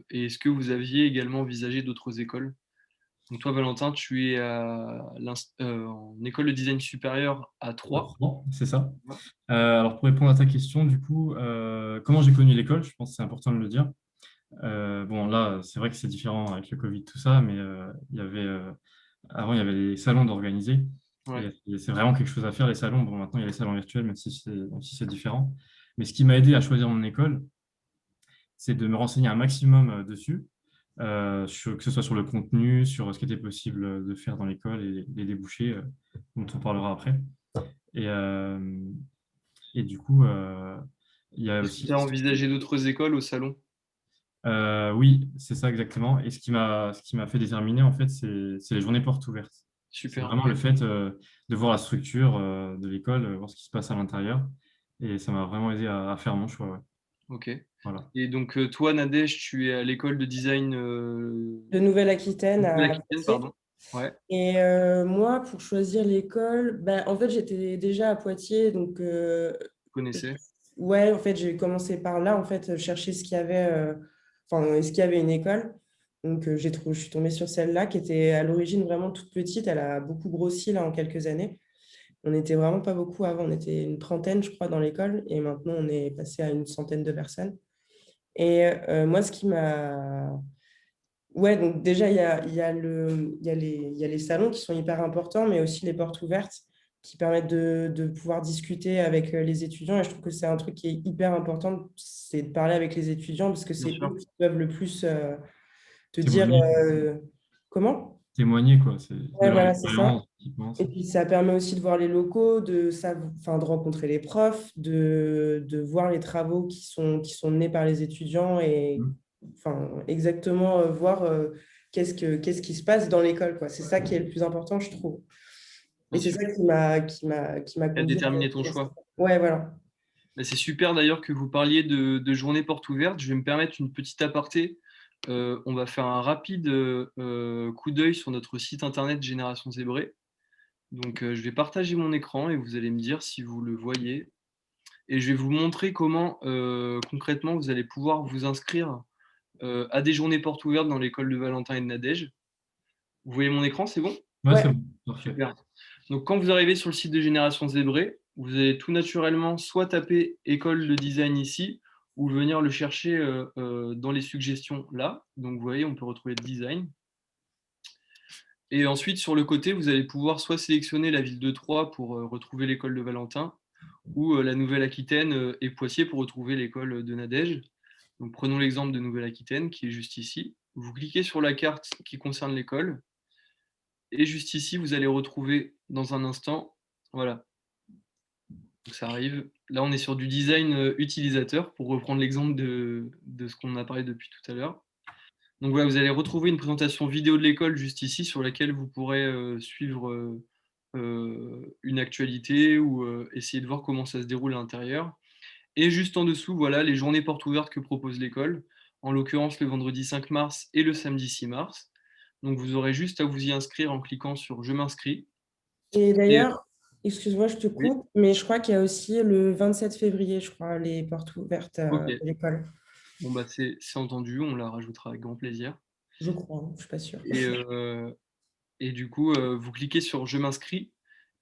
Et est-ce que vous aviez également envisagé d'autres écoles? Donc toi, Valentin, tu es en école de design supérieur à À 3. 3, c'est ça. Alors pour répondre à ta question, du coup, comment j'ai connu l'école, je pense que c'est important de le dire. Bon, là, c'est vrai que c'est différent avec le Covid, tout ça, mais avant, il y avait les salons d'organiser. Ouais. Et c'est vraiment quelque chose à faire, les salons. Bon, maintenant, il y a les salons virtuels, même si c'est différent. Mais ce qui m'a aidé à choisir mon école, c'est de me renseigner un maximum dessus, que ce soit sur le contenu, sur ce qui était possible de faire dans l'école et les débouchés, dont on parlera après. Et, euh, et du coup, il y a Est-ce que aussi. tu as envisagé d'autres écoles au salon? Oui, c'est ça exactement. Et ce qui m'a fait déterminer, en fait, c'est les journées portes ouvertes. C'est Super. vraiment le fait de voir la structure de l'école, voir ce qui se passe à l'intérieur. Et ça m'a vraiment aidé à faire mon choix. Ouais. Ok. Voilà. Et donc, toi, Nadège, tu es à l'école de design De Nouvelle-Aquitaine à Nouvelle-Aquitaine, Poitiers. pardon. Ouais, Et moi, pour choisir l'école, en fait, j'étais déjà à Poitiers. Donc, vous connaissez. ouais, en fait, j'ai commencé par là, en fait, chercher ce qu'il y avait, enfin, est-ce qu'il y avait une école. Donc, je suis tombée sur celle-là qui était à l'origine vraiment toute petite. Elle a beaucoup grossi là en quelques années. On n'était vraiment pas beaucoup avant. On était une trentaine, je crois, dans l'école. Et maintenant, on est passé à une centaine de personnes. Et moi, ce qui m'a... Ouais, donc déjà, il y a les salons qui sont hyper importants, mais aussi les portes ouvertes qui permettent de pouvoir discuter avec les étudiants. Et je trouve que c'est un truc qui est hyper important, c'est de parler avec les étudiants parce que Bien c'est eux sûr. qui peuvent le plus te dire Témoigner, comment? témoigner quoi, c'est de Ouais, leur voilà, c'est ça. expérience, qu'ils pensent. Et puis, ça permet aussi de voir les locaux, enfin, de rencontrer les profs, de voir les travaux qui sont menés par les étudiants et Mm. enfin, exactement voir qu'est-ce qui se passe dans l'école, quoi. C'est ça qui est le plus important, je trouve. Et Bien c'est sûr. ça qui m'a Et à conduit déterminer ton dans cette choix. école. Ouais, voilà. Bah, c'est super d'ailleurs que vous parliez de journée porte ouverte. Je vais me permettre une petite aparté. On va faire un rapide coup d'œil sur notre site internet Génération Zébré. Donc, je vais partager mon écran et vous allez me dire si vous le voyez. Et je vais vous montrer comment concrètement vous allez pouvoir vous inscrire à des journées portes ouvertes dans l'école de Valentin et de Nadège. Vous voyez mon écran, c'est bon? Ouais, c'est Ouais. bon, parfait. Super. Donc, quand vous arrivez sur le site de Génération Zébré, vous allez tout naturellement soit taper école de design ici, ou venir le chercher dans les suggestions là. Donc, vous voyez, on peut retrouver design. Et ensuite, sur le côté, vous allez pouvoir soit sélectionner la ville de Troyes pour retrouver l'école de Valentin, ou la Nouvelle-Aquitaine et Poitiers pour retrouver l'école de Nadège. Donc, prenons l'exemple de Nouvelle-Aquitaine qui est juste ici. Vous cliquez sur la carte qui concerne l'école. Et juste ici, vous allez retrouver dans un instant, voilà, donc ça arrive. Là, on est sur du design utilisateur, pour reprendre l'exemple de ce qu'on a parlé depuis tout à l'heure. Donc voilà, vous allez retrouver une présentation vidéo de l'école juste ici, sur laquelle vous pourrez suivre une actualité ou essayer de voir comment ça se déroule à l'intérieur. Et juste en dessous, voilà, les journées portes ouvertes que propose l'école, en l'occurrence le vendredi 5 mars et le samedi 6 mars. Donc vous aurez juste à vous y inscrire en cliquant sur Je m'inscris. Et Et d'ailleurs, excuse-moi, je te oui, coupe, mais je crois qu'il y a aussi le 27 février, je crois, les portes ouvertes ok. de l'école. Bon bah c'est entendu, on la rajoutera avec grand plaisir. Je crois, hein, je ne suis pas sûre. Et, et du coup, vous cliquez sur Je m'inscris.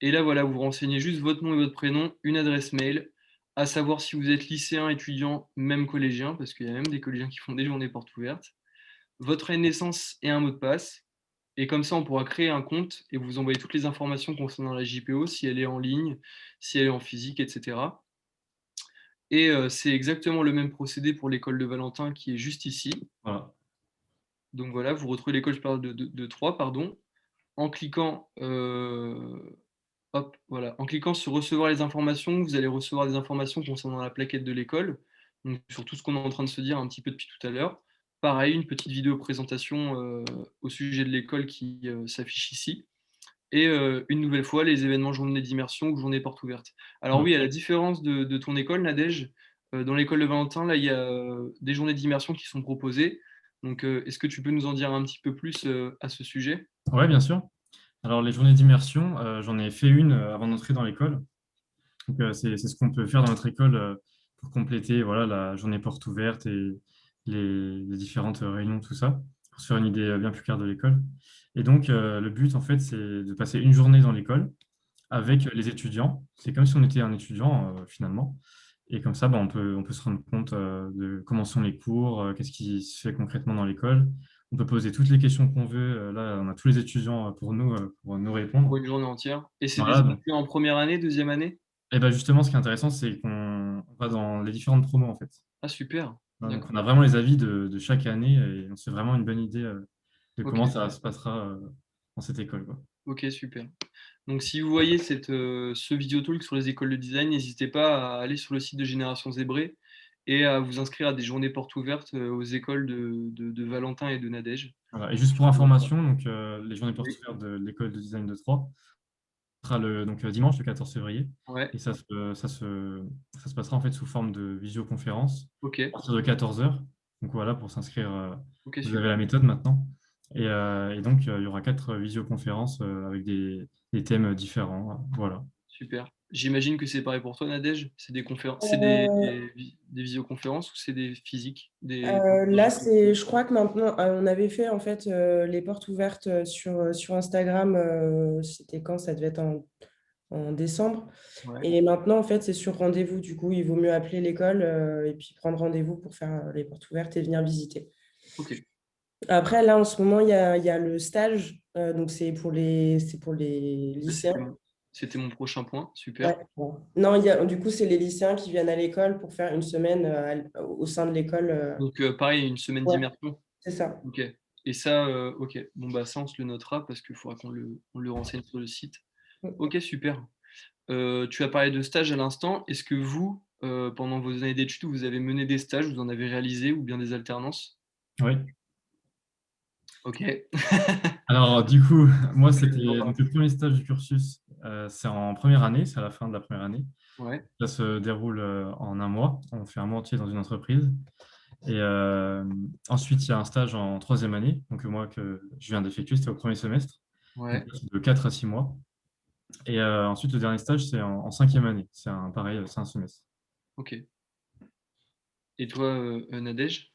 Et là, voilà, vous renseignez juste votre nom et votre prénom, une adresse mail, à savoir si vous êtes lycéen, étudiant, même collégien, parce qu'il y a même des collégiens qui font des journées portes ouvertes, votre année de naissance et un mot de passe. Et comme ça, on pourra créer un compte et vous envoyer toutes les informations concernant la JPO, si elle est en ligne, si elle est en physique, etc. Et c'est exactement le même procédé pour l'école de Valentin qui est juste ici. Voilà. Donc voilà, vous retrouvez l'école de Troyes, pardon, en cliquant, hop, voilà, en cliquant sur recevoir les informations, vous allez recevoir des informations concernant la plaquette de l'école, donc sur tout ce qu'on est en train de se dire un petit peu depuis tout à l'heure. Pareil, une petite vidéo présentation au sujet de l'école qui s'affiche ici. Et une nouvelle fois, les événements journée d'immersion ou journée porte ouverte. Alors Voilà. oui, à la différence de ton école, Nadège, dans l'école de Valentin, là, il y a des journées d'immersion qui sont proposées. Donc, est-ce que tu peux nous en dire un petit peu plus à ce sujet? Ouais, bien sûr. Alors, les journées d'immersion, j'en ai fait une avant d'entrer dans l'école. Donc, c'est ce qu'on peut faire dans notre école pour compléter voilà, la journée porte ouverte et les différentes réunions, tout ça, pour se faire une idée bien plus claire de l'école. Et donc, le but, en fait, c'est de passer une journée dans l'école avec les étudiants. C'est comme si on était un étudiant, finalement. Et comme ça, bah, on peut se rendre compte de comment sont les cours, qu'est-ce qui se fait concrètement dans l'école. On peut poser toutes les questions qu'on veut. Là, on a tous les étudiants pour nous Pour répondre. une journée entière. Et c'est des Voilà, donc, étudiants en première année, deuxième année? et ben justement, ce qui est intéressant, c'est qu'on va dans les différentes promos, en fait. Ah, super. Voilà, donc, D'accord. on a vraiment les avis de chaque année et on se fait vraiment une bonne idée de Ok, comment ça se passera dans cette école, quoi. ok, super. Donc, si vous voyez ce vidéo talk sur les écoles de design, n'hésitez pas à aller sur le site de Génération Zébré et à vous inscrire à des journées portes ouvertes aux écoles de Valentin et de Nadège. Voilà. Et juste pour information, donc, les journées portes Oui. ouvertes de l'école de design de Troyes, sera donc, dimanche, le 14 février. Ouais, Et ça se passera en fait sous forme de visioconférence ok, à partir de 14 heures. Donc voilà, pour s'inscrire, ok, vous avez super. la méthode maintenant. Et donc, il y aura 4 visioconférences avec des thèmes différents. Voilà. Super. J'imagine que c'est pareil pour toi, Nadège. C'est des conférences, c'est Euh, des visioconférences ou c'est des physiques, des Là, je crois que maintenant, on avait fait en fait les portes ouvertes sur Instagram. C'était quand? Ça devait être en décembre. Ouais, Et maintenant, en fait, c'est sur rendez-vous. Du coup, il vaut mieux appeler l'école et puis prendre rendez-vous pour faire les portes ouvertes et venir visiter. ok. Après, là, en ce moment, il y a le stage. Donc, c'est pour les C'était lycéens. c'était mon prochain point. Ouais, Super. bon. Non, du coup, c'est les lycéens qui viennent à l'école pour faire une semaine au sein de l'école. Donc, pareil, une semaine Ouais, d'immersion. c'est ça. Ok. Et ça, ok. Bon, bah, ça, on se le notera parce qu'il faudra on le renseigne sur le site. Ok, super. Tu as parlé de stage à l'instant. Est-ce que vous, pendant vos années d'études, vous avez mené des stages, vous en avez réalisé ou bien des alternances? Oui. Ok. Alors, du coup, moi, c'était Sympa. donc, le premier stage du cursus. C'est en première année, c'est à la fin de la première année. Ouais, Ça se déroule en un mois. On fait un mois entier dans une entreprise. Et ensuite, il y a un stage en troisième année, donc moi que je viens d'effectuer, c'était au premier semestre, donc ouais, c'est de 4 à 6 mois. Et ensuite, le dernier stage, c'est en cinquième année. C'est pareil, c'est un semestre. ok. Et toi, Nadège?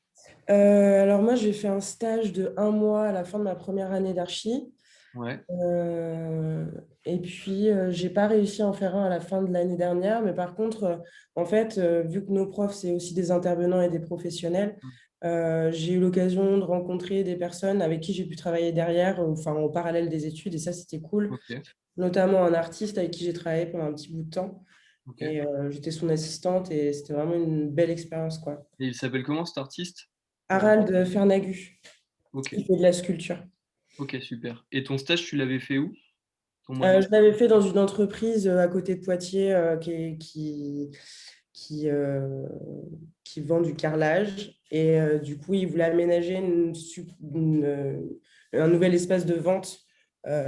Alors moi, j'ai fait un stage de 1 mois à la fin de ma première année d'archi. Ouais, Euh, et puis, j'ai pas réussi à en faire un à la fin de l'année dernière. Mais par contre, en fait, vu que nos profs, c'est aussi des intervenants et des professionnels, j'ai eu l'occasion de rencontrer des personnes avec qui j'ai pu travailler derrière, enfin, au parallèle des études. Et ça, c'était cool. ok, Notamment un artiste avec qui j'ai travaillé pendant un petit bout de temps. ok. Et j'étais son assistante et c'était vraiment une belle expérience, quoi. Et il s'appelle comment cet artiste? Pour... Harald Fernagu, Ok, il fait de la sculpture. ok, super. Et ton stage, tu l'avais fait où? Ton mois de... Je l'avais fait dans une entreprise à côté de Poitiers qui, euh, qui vend du carrelage. Et du coup, il voulait aménager un nouvel espace de vente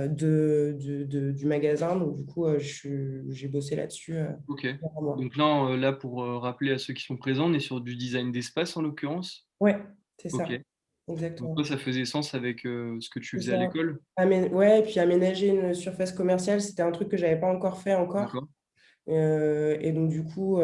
du magasin. Donc, du coup, j'ai bossé là-dessus. Ok. Vraiment. Donc là, là, pour rappeler à ceux qui sont présents, on est sur du design d'espace en l'occurrence. Ouais, c'est Ok. ça, Donc toi, exactement. ça faisait sens avec ce que tu C'est faisais à ça. l'école? Ouais, et puis aménager une surface commerciale, c'était un truc que j'avais pas encore fait encore. D'accord, Et donc, du coup,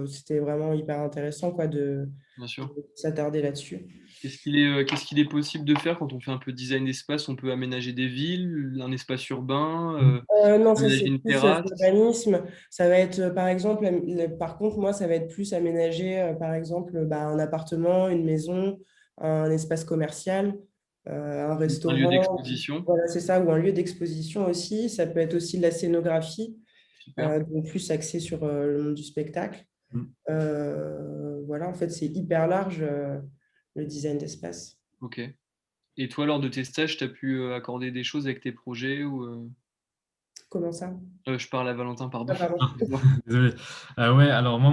c'était vraiment hyper intéressant quoi, bien de sûr. s'attarder là-dessus. Qu'est-ce qu'il est possible de faire quand on fait un peu de design d'espace? On peut aménager des villes, un espace urbain, Non, ça, aménager c'est une plus terrasse. l'urbanisme. Ça va être, par exemple, par contre, moi, ça va être plus aménager, par exemple, un appartement, une maison, un espace commercial, un Un lieu restaurant. d'exposition. Voilà, c'est ça, ou un lieu d'exposition aussi. Ça peut être aussi de la scénographie, Super. donc plus axé sur le monde du spectacle. Mm. Voilà, en fait, c'est hyper large, le design d'espace. Ok. Et toi, lors de tes stages, tu as pu accorder des choses avec tes projets ou Comment ça? je parle à Valentin, pardon. Ah, pardon. Ah, désolé. Ouais, alors moi,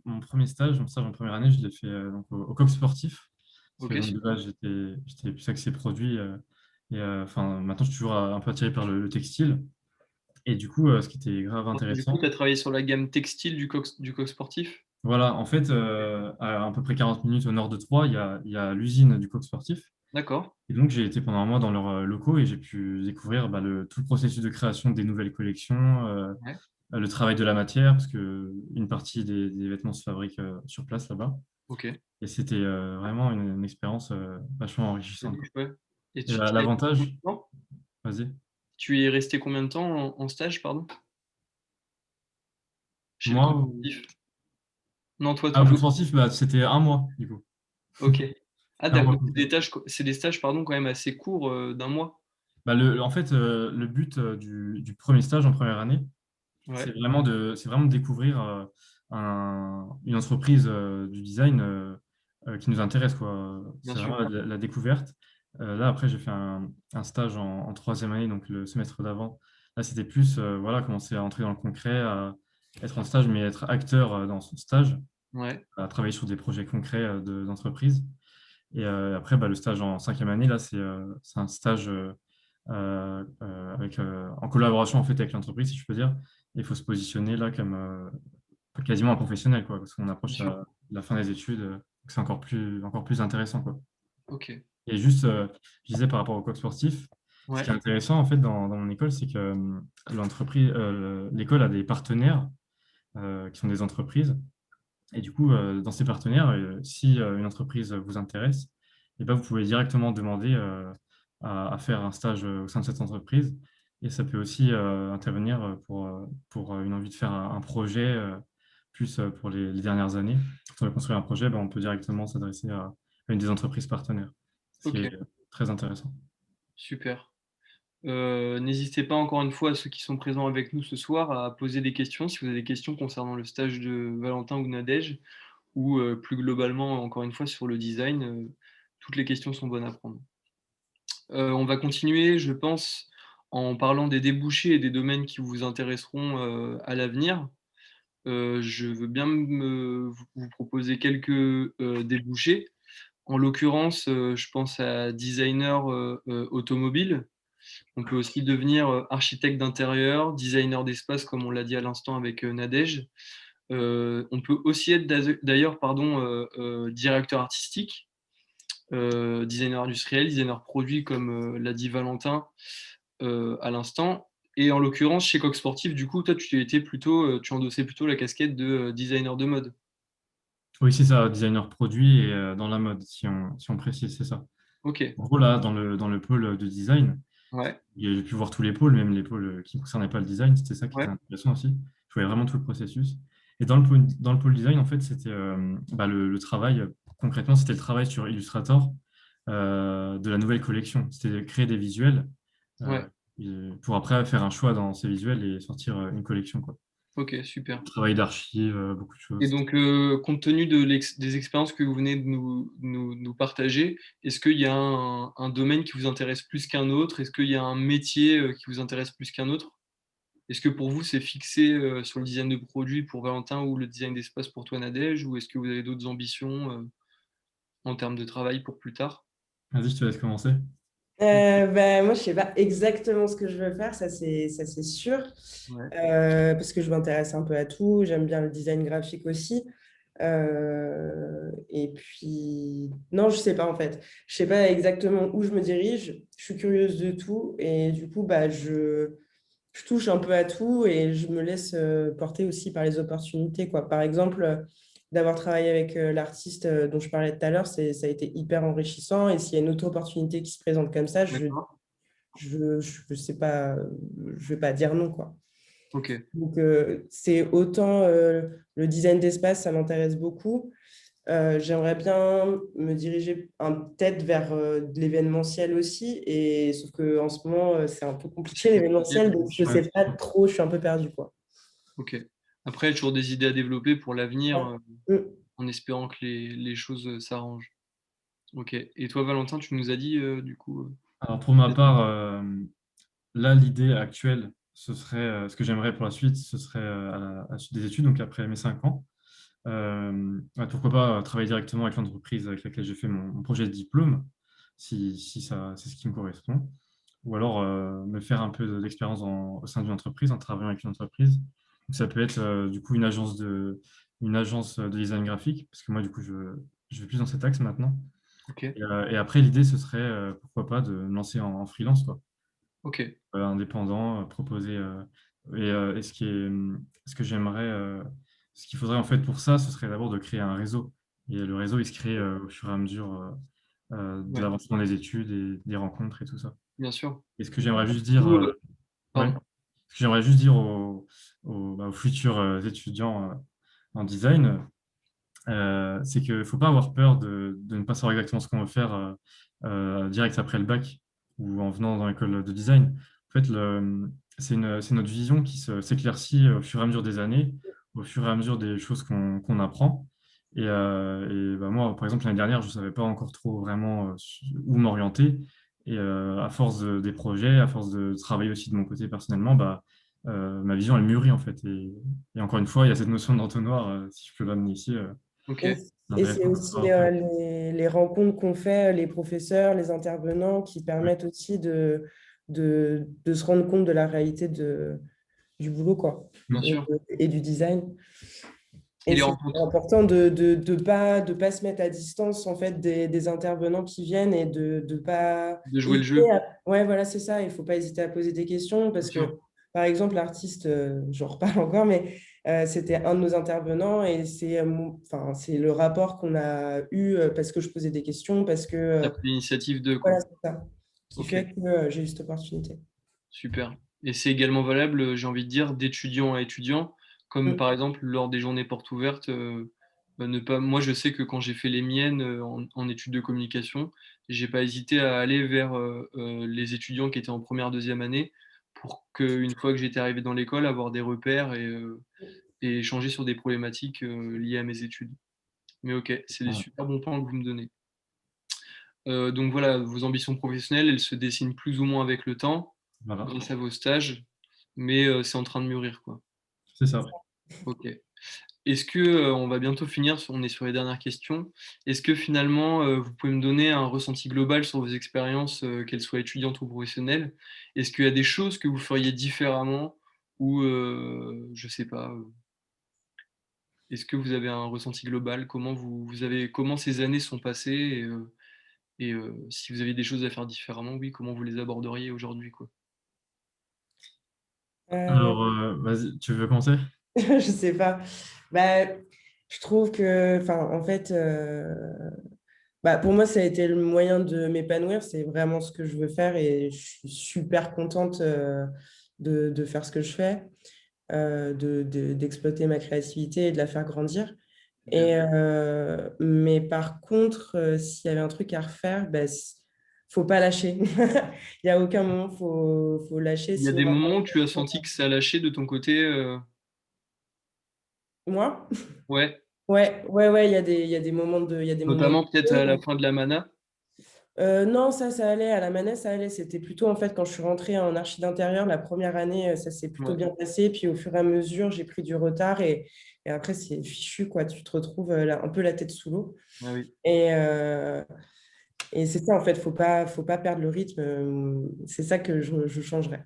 mon premier stage, mon stage en première année, je l'ai fait donc, au Coq Sportif. Parce que Ok, donc, de super. base, j'étais plus axé produit. Et enfin, maintenant, je suis toujours un peu attiré par le textile. Et du coup, ce qui était grave Du coup, tu intéressant, as travaillé sur la gamme textile du coq sportif? voilà, en fait, à peu près 40 minutes au nord de Troyes, il y a l'usine du Coq Sportif. D'accord. Et donc, j'ai été pendant un mois dans leurs locaux et j'ai pu découvrir tout le processus de création des nouvelles collections, Ouais. le travail de la matière, parce que une partie des vêtements se fabriquent sur place là-bas. Ok. Et c'était vraiment une expérience vachement C'est enrichissante, quoi. ouf, ouais. Et Et tu y es resté combien de l'avantage, temps? vas-y. Tu y es resté combien de temps en stage, pardon? Chez le Moi, coq sportif? Non, toi au Coq toujours. Sportif, c'était un mois, du coup. Ok. Ah, Un mois donc complet. c'est des stages pardon, quand même assez courts d'un mois. En fait, le but du premier stage en première année, Ouais, c'est vraiment de découvrir une entreprise du design qui nous intéresse, quoi. bien C'est sûr. vraiment la découverte. Là, après, j'ai fait un stage en troisième année, donc le semestre d'avant. Là, c'était plus voilà, commencer à entrer dans le concret, à être en stage, mais être acteur dans son stage, Ouais, à travailler sur des projets concrets d'entreprise. Et après, le stage en cinquième année, là, c'est un stage en collaboration en fait, avec l'entreprise, si je peux dire. Il faut se positionner là comme quasiment un professionnel, quoi, parce qu'on Bien approche sûr. la fin des études, c'est encore plus intéressant, quoi. Ok. Et juste, je disais par rapport au coq sportif, ce qui Ouais. est intéressant en fait dans mon école, c'est que l'école a des partenaires qui sont des entreprises. Et du coup, dans ces partenaires, si une entreprise vous intéresse, et ben, vous pouvez directement demander à faire un stage au sein de cette entreprise. Et ça peut aussi intervenir pour une envie de faire un projet plus pour les dernières années. Quand on veut construire un projet, ben, on peut directement s'adresser à une des entreprises partenaires, ce qui Ok. est très intéressant. Super. N'hésitez pas encore une fois, ceux qui sont présents avec nous ce soir, à poser des questions si vous avez des questions concernant le stage de Valentin ou Nadège, ou plus globalement, encore une fois, sur le design. Toutes les questions sont bonnes à prendre. On va continuer, je pense, en parlant des débouchés et des domaines qui vous intéresseront à l'avenir. Je veux bien vous proposer quelques débouchés. En l'occurrence, je pense à designer automobile. On peut aussi devenir architecte d'intérieur, designer d'espace, comme on l'a dit à l'instant avec Nadège. On peut aussi être d'ailleurs directeur artistique, designer industriel, designer produit, comme l'a dit Valentin à l'instant. Et en l'occurrence, chez Coq Sportif, du coup, toi, tu endossais plutôt la casquette de designer de mode. Oui, c'est ça, designer produit et dans la mode, si on précise, c'est ça. Ok, En gros, là, dans le pôle de design, ouais, j'ai pu voir tous les pôles, même les pôles qui ne concernaient pas le design. C'était ça qui était ouais, intéressant aussi. Je voyais vraiment tout le processus. Et dans le pôle design, en fait, c'était le travail. Concrètement, c'était le travail sur Illustrator de la nouvelle collection. C'était de créer des visuels euh, ouais. pour après faire un choix dans ces visuels et sortir une collection, quoi. Ok, super. Travail d'archives, beaucoup de Et choses. donc, compte tenu des expériences que vous venez de nous partager, est-ce qu'il y a un domaine qui vous intéresse plus qu'un autre? Est-ce qu'il y a un métier qui vous intéresse plus qu'un autre? Est-ce que pour vous, c'est fixé sur le design de produit pour Valentin ou le design d'espace pour toi, Nadège? Ou est-ce que vous avez d'autres ambitions en termes de travail pour plus tard? Vas-y, je te laisse commencer. Moi, je sais pas exactement ce que je veux faire, ça c'est sûr, Ouais, parce que je m'intéresse un peu à tout, j'aime bien le design graphique aussi. Et puis, non, je sais pas en fait. Je sais pas exactement où je me dirige. Je suis curieuse de tout et du coup, je touche un peu à tout et je me laisse porter aussi par les opportunités, quoi. Par exemple, d'avoir travaillé avec l'artiste dont je parlais tout à l'heure, ça a été hyper enrichissant. Et s'il y a une autre opportunité qui se présente comme ça, d'accord. je sais pas, je vais pas dire non, quoi. Ok, Donc, c'est autant le design d'espace, ça m'intéresse beaucoup. J'aimerais bien me diriger peut-être vers de l'événementiel aussi, et sauf qu'en ce moment, c'est un peu compliqué c'est compliqué l'événementiel, pour donc vous. je ne Ouais. sais pas trop, je suis un peu perdue, quoi. Ok. Après, il y a toujours des idées à développer pour l'avenir, Ouais. Mm. en espérant que les choses s'arrangent. Ok. Et toi, Valentin, tu nous as dit, du coup. Alors, pour ma part, là, l'idée actuelle, ce serait, ce que j'aimerais pour la suite, ce serait à la suite des études, donc après mes 5 ans. Pourquoi pas travailler directement avec l'entreprise avec laquelle j'ai fait mon projet de diplôme, si ça, c'est ce qui me correspond. Ou alors me faire un peu d'expérience au sein d'une entreprise, en travaillant avec une entreprise. Donc, ça peut être du coup une agence de design graphique, parce que moi, du coup, je vais plus dans cet axe maintenant. Ok. Et après, l'idée, ce serait, pourquoi pas, de me lancer en freelance, quoi, Ok. indépendant, proposer. Et ce que j'aimerais, ce qu'il faudrait en fait pour ça, ce serait d'abord de créer un réseau. Et le réseau, il se crée au fur et à mesure de Ouais. l'avancement des études et des rencontres et tout ça. Bien sûr. Et ce que j'aimerais juste Du dire, coup, ouais, pardon. ce que j'aimerais juste dire aux futurs étudiants en design, c'est qu'il ne faut pas avoir peur de ne pas savoir exactement ce qu'on veut faire direct après le bac ou en venant dans l'école de design. En fait, c'est notre vision qui s'éclaircit au fur et à mesure des années, au fur et à mesure des choses qu'on apprend. Et moi, par exemple, l'année dernière, je ne savais pas encore trop vraiment où m'orienter. Et à force des projets, à force de travailler aussi de mon côté personnellement, ma vision, elle mûrit en fait. Et encore une fois, il y a cette notion d'entonnoir, si je peux l'amener ici. Ok. Et, C'est et c'est intéressant de aussi savoir peur. les rencontres qu'on fait, les professeurs, les intervenants, qui permettent aussi de se rendre compte de la réalité du boulot, quoi, Bien sûr. et du design. Et Et les c'est rencontres, important de pas se mettre à distance en fait des intervenants qui viennent et de pas de jouer le hésiter jeu, Ouais, voilà, c'est ça. Il faut pas hésiter à poser des questions bien parce sûr. que, par exemple, l'artiste, j'en reparle encore, mais c'était un de nos intervenants et enfin, c'est le rapport qu'on a eu parce que je posais des questions, parce que, Tu as pris l'initiative de voilà, quoi. c'est ça, qui Ok, fait que j'ai eu cette opportunité. super. Et c'est également valable, j'ai envie de dire, d'étudiant à étudiant, comme Mm. par exemple lors des journées portes ouvertes, ne pas. Moi, je sais que quand j'ai fait les miennes en études de communication, j'ai pas hésité à aller vers les étudiants qui étaient en première, deuxième année, pour qu'une fois que j'étais arrivé dans l'école, avoir des repères et échanger sur des problématiques liées à mes études. Mais ok, c'est des Ouais, super bons points que vous me donnez. Donc voilà, vos ambitions professionnelles, elles se dessinent plus ou moins avec le temps, voilà, grâce à vos stages, mais c'est en train de mûrir, quoi. c'est ça. Ok. Est-ce que, on va bientôt finir, on est sur les dernières questions. Est-ce que finalement, vous pouvez me donner un ressenti global sur vos expériences, qu'elles soient étudiantes ou professionnelles? Est-ce qu'il y a des choses que vous feriez différemment ou, je sais pas, est-ce que vous avez un ressenti global? Comment ces années sont passées et si vous aviez des choses à faire différemment, oui, comment vous les aborderiez aujourd'hui, quoi? Euh, Alors, vas-y, tu veux commencer? je sais pas. Bah, je trouve que, enfin, en fait, bah, pour moi, ça a été le moyen de m'épanouir. C'est vraiment ce que je veux faire et je suis super contente de faire ce que je fais, d'exploiter ma créativité et de la faire grandir. Super. Mais par contre, s'il y avait un truc à refaire, bah, faut pas lâcher. Il n'y a aucun moment, faut lâcher. Il y a Sinon, des moments où tu as senti que ça lâchait de ton côté, moi, ouais, ouais, il y a des moments de notamment peut-être à la fin de la mana. Non, ça allait. À la manette, ça allait. C'était plutôt, en fait, quand je suis rentrée en archi d'intérieur, la première année, ça s'est plutôt Ouais, bien passé. Puis au fur et à mesure, j'ai pris du retard et après, c'est fichu, quoi. Tu te retrouves un peu la tête sous l'eau. ah oui, Et, euh, et c'est ça, en fait, faut pas perdre le rythme. C'est ça que je changerais.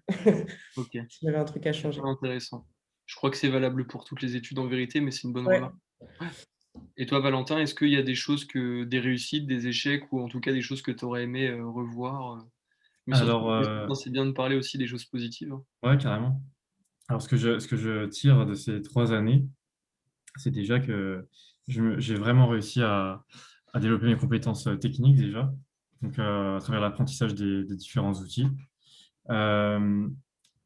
ok, S'il y avait un truc à super changer. intéressant. Je crois que c'est valable pour toutes les études en vérité, mais c'est une bonne Ouais. remarque. Ouais. Et toi, Valentin, est-ce qu'il y a des choses des réussites, des échecs, ou en tout cas des choses que tu aurais aimé revoir mais surtout, Alors, c'est bien de parler aussi des choses positives, hein. ouais, carrément. Alors, ce que je tire de ces 3 années, c'est déjà que j'ai vraiment réussi à développer mes compétences techniques déjà, donc à travers l'apprentissage des différents outils. Euh,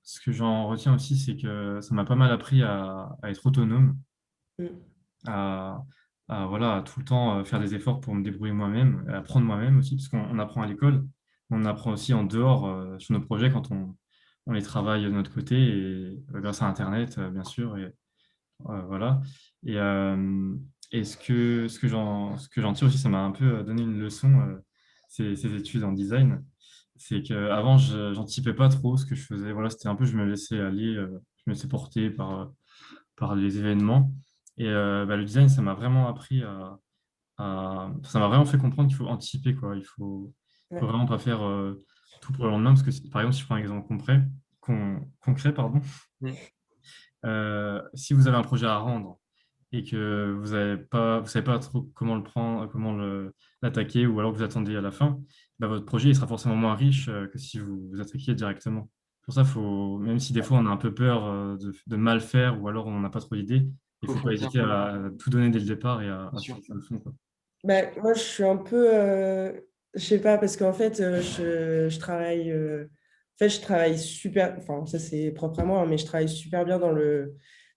Ce que j'en retiens aussi, c'est que ça m'a pas mal appris à être autonome, Mm. à, voilà, à tout le temps faire des efforts pour me débrouiller moi-même, à apprendre moi-même aussi, parce qu'on apprend à l'école, on apprend aussi en dehors sur nos projets quand on les travaille de notre côté, et grâce à Internet, bien sûr, et voilà. Et, ce que j'en tire aussi, ça m'a un peu donné une leçon, ces études en design. C'est qu'avant, je n'anticipais pas trop ce que je faisais. Voilà, c'était un peu, je me laissais aller, je me laissais porter par les événements. Et bah, le design, ça m'a vraiment appris ça m'a vraiment fait comprendre qu'il faut anticiper, quoi. Il faut Ouais. vraiment pas faire tout pour le lendemain. Parce que, par exemple, si je prends un exemple concret, pardon, Mm. si vous avez un projet à rendre et que vous savez pas trop comment le prendre, l'attaquer, ou alors que vous attendez à la fin, bah, votre projet il sera forcément moins riche que si vous attaquiez directement. Pour ça, même si des fois on a un peu peur de mal faire ou alors on n'a pas trop d'idées, il ne Faut faut pas foncer un hésiter peu, à tout donner dès le départ et bien à sûr. tirer ça le fond, quoi. Bah, moi, je suis un peu, je sais pas, parce qu'en fait, je travaille super, enfin, ça c'est propre à moi, hein, mais je travaille super bien dans le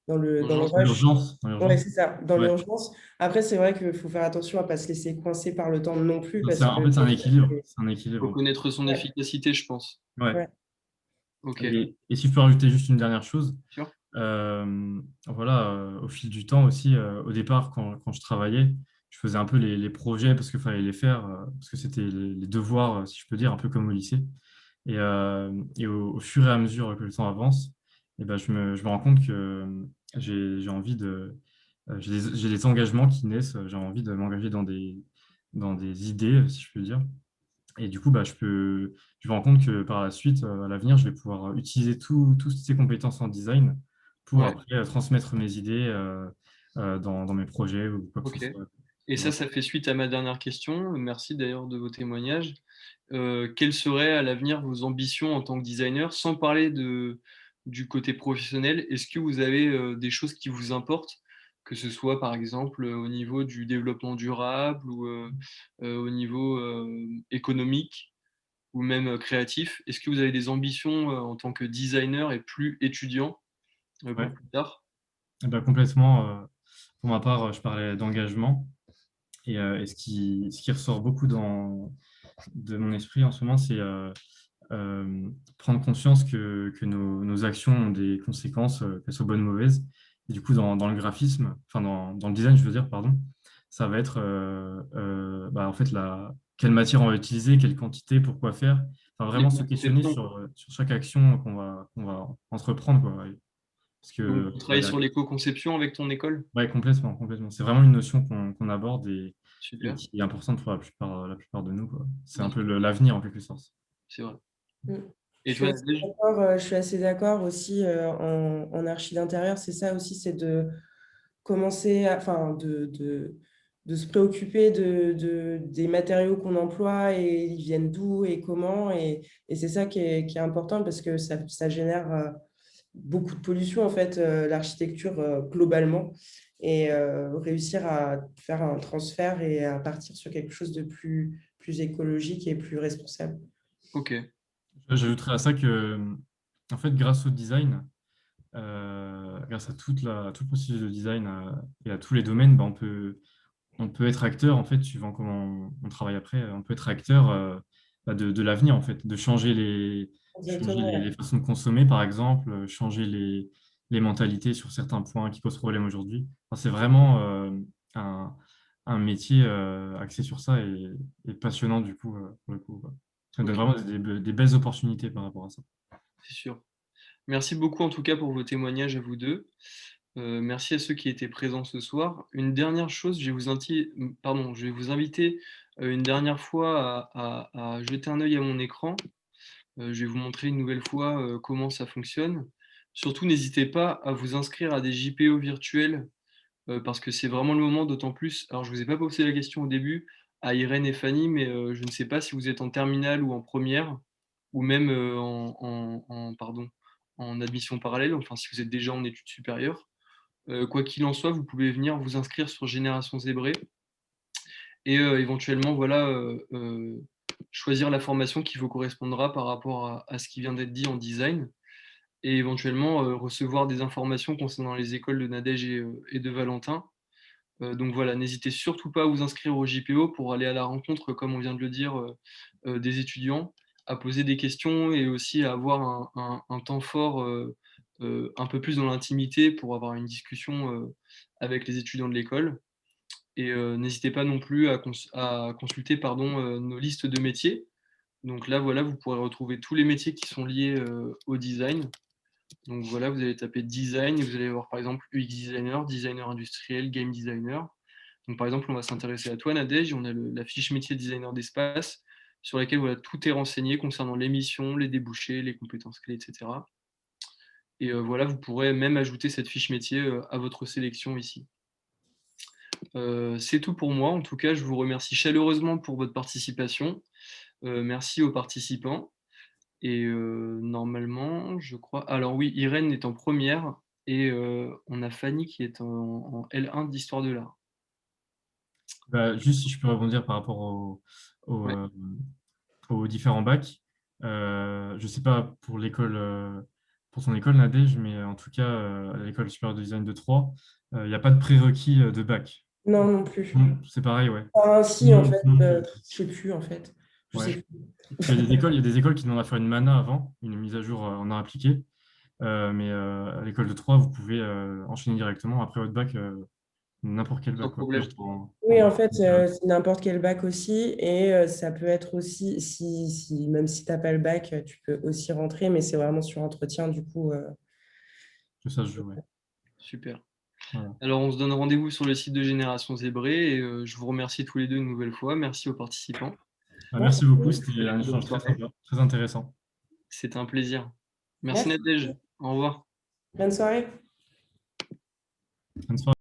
Urgence. Dans rush. l'urgence, dans Ouais, l'urgence. c'est ça, dans Ouais. l'urgence. Après, c'est vrai qu'il faut faire attention à ne pas se laisser coincer par le temps non plus, Donc, parce que en fait, c'est un équilibre. C'est un Faut équilibre. connaître son ouais, efficacité, je pense. Ouais. ouais. Ok, Et si je peux rajouter juste une dernière chose, sûr. voilà, au fil du temps aussi, au départ, quand je travaillais, je faisais un peu les projets parce qu'il fallait les faire, parce que c'était les devoirs, si je peux dire, un peu comme au lycée. Et au fur et à mesure que le temps avance, et ben, je me rends compte que j'ai envie j'ai des engagements qui naissent, j'ai envie de m'engager dans des idées, si je peux dire. Et du coup, je me rends compte que par la suite, à l'avenir, je vais pouvoir utiliser toutes ces compétences en design pour Ouais, après transmettre mes idées dans mes projets ou quoi que ce ok. soit. Et Voilà. ça fait suite à ma dernière question. Merci d'ailleurs de vos témoignages. Quelles seraient à l'avenir vos ambitions en tant que designer, sans parler du côté professionnel? Est-ce que vous avez des choses qui vous importent, que ce soit par exemple au niveau du développement durable ou au niveau économique ou même créatif? Est-ce que vous avez des ambitions en tant que designer et plus étudiant pour Ouais. plus tard? Eh ben, complètement. Pour ma part, je parlais d'engagement. Et ce qui ressort beaucoup de mon esprit en ce moment, c'est prendre conscience que nos actions ont des conséquences, qu'elles soient bonnes ou mauvaises. Et du coup, dans le graphisme, enfin dans le design, je veux dire, pardon, ça va être en fait quelle matière on va utiliser, quelle quantité, pourquoi faire. Enfin, vraiment se questionner L'éco-conception. sur chaque action qu'on va entreprendre, quoi. Parce Donc, que, tu travailles sur l'éco-conception avec ton école? ouais, complètement, complètement. C'est vraiment une notion qu'on aborde et Super, qui est importante pour la plupart de nous, quoi. C'est bien un peu sûr, l'avenir en quelque sorte. c'est vrai. Mm. Et toi, Nadège? Je suis assez d'accord aussi en archi d'intérieur, c'est ça aussi, c'est de commencer, enfin, de se préoccuper des matériaux qu'on emploie et ils viennent d'où et comment. Et c'est ça qui est important parce que ça génère beaucoup de pollution, en fait, l'architecture globalement. Et réussir à faire un transfert et à partir sur quelque chose de plus écologique et plus responsable. Ok, J'ajouterais à ça que, en fait, grâce au design, grâce à tout le processus de design et à tous les domaines, on peut être acteur, en fait, suivant comment on travaille après, on peut être acteur de l'avenir, en fait, de changer Exactement. les façons de consommer, par exemple, changer les mentalités sur certains points qui posent problème aujourd'hui. Enfin, c'est vraiment un, un métier axé sur ça et passionnant, du coup, pour le coup, quoi. Ça donne ok, vraiment des belles opportunités par rapport à ça. c'est sûr. Merci beaucoup en tout cas pour vos témoignages à vous deux. Merci à ceux qui étaient présents ce soir. Une dernière chose, je vais vous inviter une dernière fois à jeter un œil à mon écran. Je vais vous montrer une nouvelle fois comment ça fonctionne. Surtout, n'hésitez pas à vous inscrire à des JPO virtuels parce que c'est vraiment le moment, d'autant plus. Alors, je ne vous ai pas posé la question au début à Irène et Fanny, mais je ne sais pas si vous êtes en terminale ou en première, ou même en admission parallèle, enfin, si vous êtes déjà en études supérieures. Quoi qu'il en soit, vous pouvez venir vous inscrire sur Génération Zébrée et éventuellement, voilà, choisir la formation qui vous correspondra par rapport à ce qui vient d'être dit en design et éventuellement recevoir des informations concernant les écoles de Nadège et de Valentin. Donc voilà, n'hésitez surtout pas à vous inscrire au JPO pour aller à la rencontre, comme on vient de le dire, des étudiants, à poser des questions et aussi à avoir un temps fort un peu plus dans l'intimité pour avoir une discussion avec les étudiants de l'école. Et n'hésitez pas non plus à consulter pardon, nos listes de métiers. Donc là, voilà, vous pourrez retrouver tous les métiers qui sont liés au design. Donc voilà, vous allez taper design et vous allez avoir par exemple UX designer, designer industriel, game designer. Donc par exemple, on va s'intéresser à toi, Nadège. On a la fiche métier designer d'espace sur laquelle voilà, tout est renseigné concernant les missions, les débouchés, les compétences clés, etc. Et voilà, vous pourrez même ajouter cette fiche métier à votre sélection ici. C'est tout pour moi. En tout cas, je vous remercie chaleureusement pour votre participation. Merci aux participants. Et normalement, je crois. Alors oui, Irène est en première et on a Fanny qui est en L1 d'histoire de l'art. Juste si je peux rebondir par rapport au, Ouais. euh, aux différents bacs. Je ne sais pas pour ton école, Nadège, mais en tout cas, à l'École supérieure de design de Troyes, il n'y a pas de prérequis de bac. Non, non plus. C'est pareil, ouais. Enfin, Tout le si, en monde, fait, tout le monde je sais plus, en fait. Je ouais. sais plus. Il y a des écoles qui demandent à faire une mana avant, une mise à jour en art appliqué. Mais à l'école de Troyes, vous pouvez enchaîner directement après votre bac, n'importe quel Sans bac, quoi. Peu problème. importe en Oui, en bac fait, littéraire. c'est n'importe quel bac aussi. Et ça peut être aussi, même si tu n'as pas le bac, tu peux aussi rentrer, mais c'est vraiment sur entretien, du coup. Que ça se joue, ouais. Super. Voilà. Alors, on se donne rendez-vous sur le site de Génération Zébré et je vous remercie tous les deux une nouvelle fois. Merci aux participants. Merci beaucoup, c'était un échange très sympa, très intéressant. C'était un plaisir. Merci Merci. Nadège. Au revoir. Bonne soirée. Bonne soirée.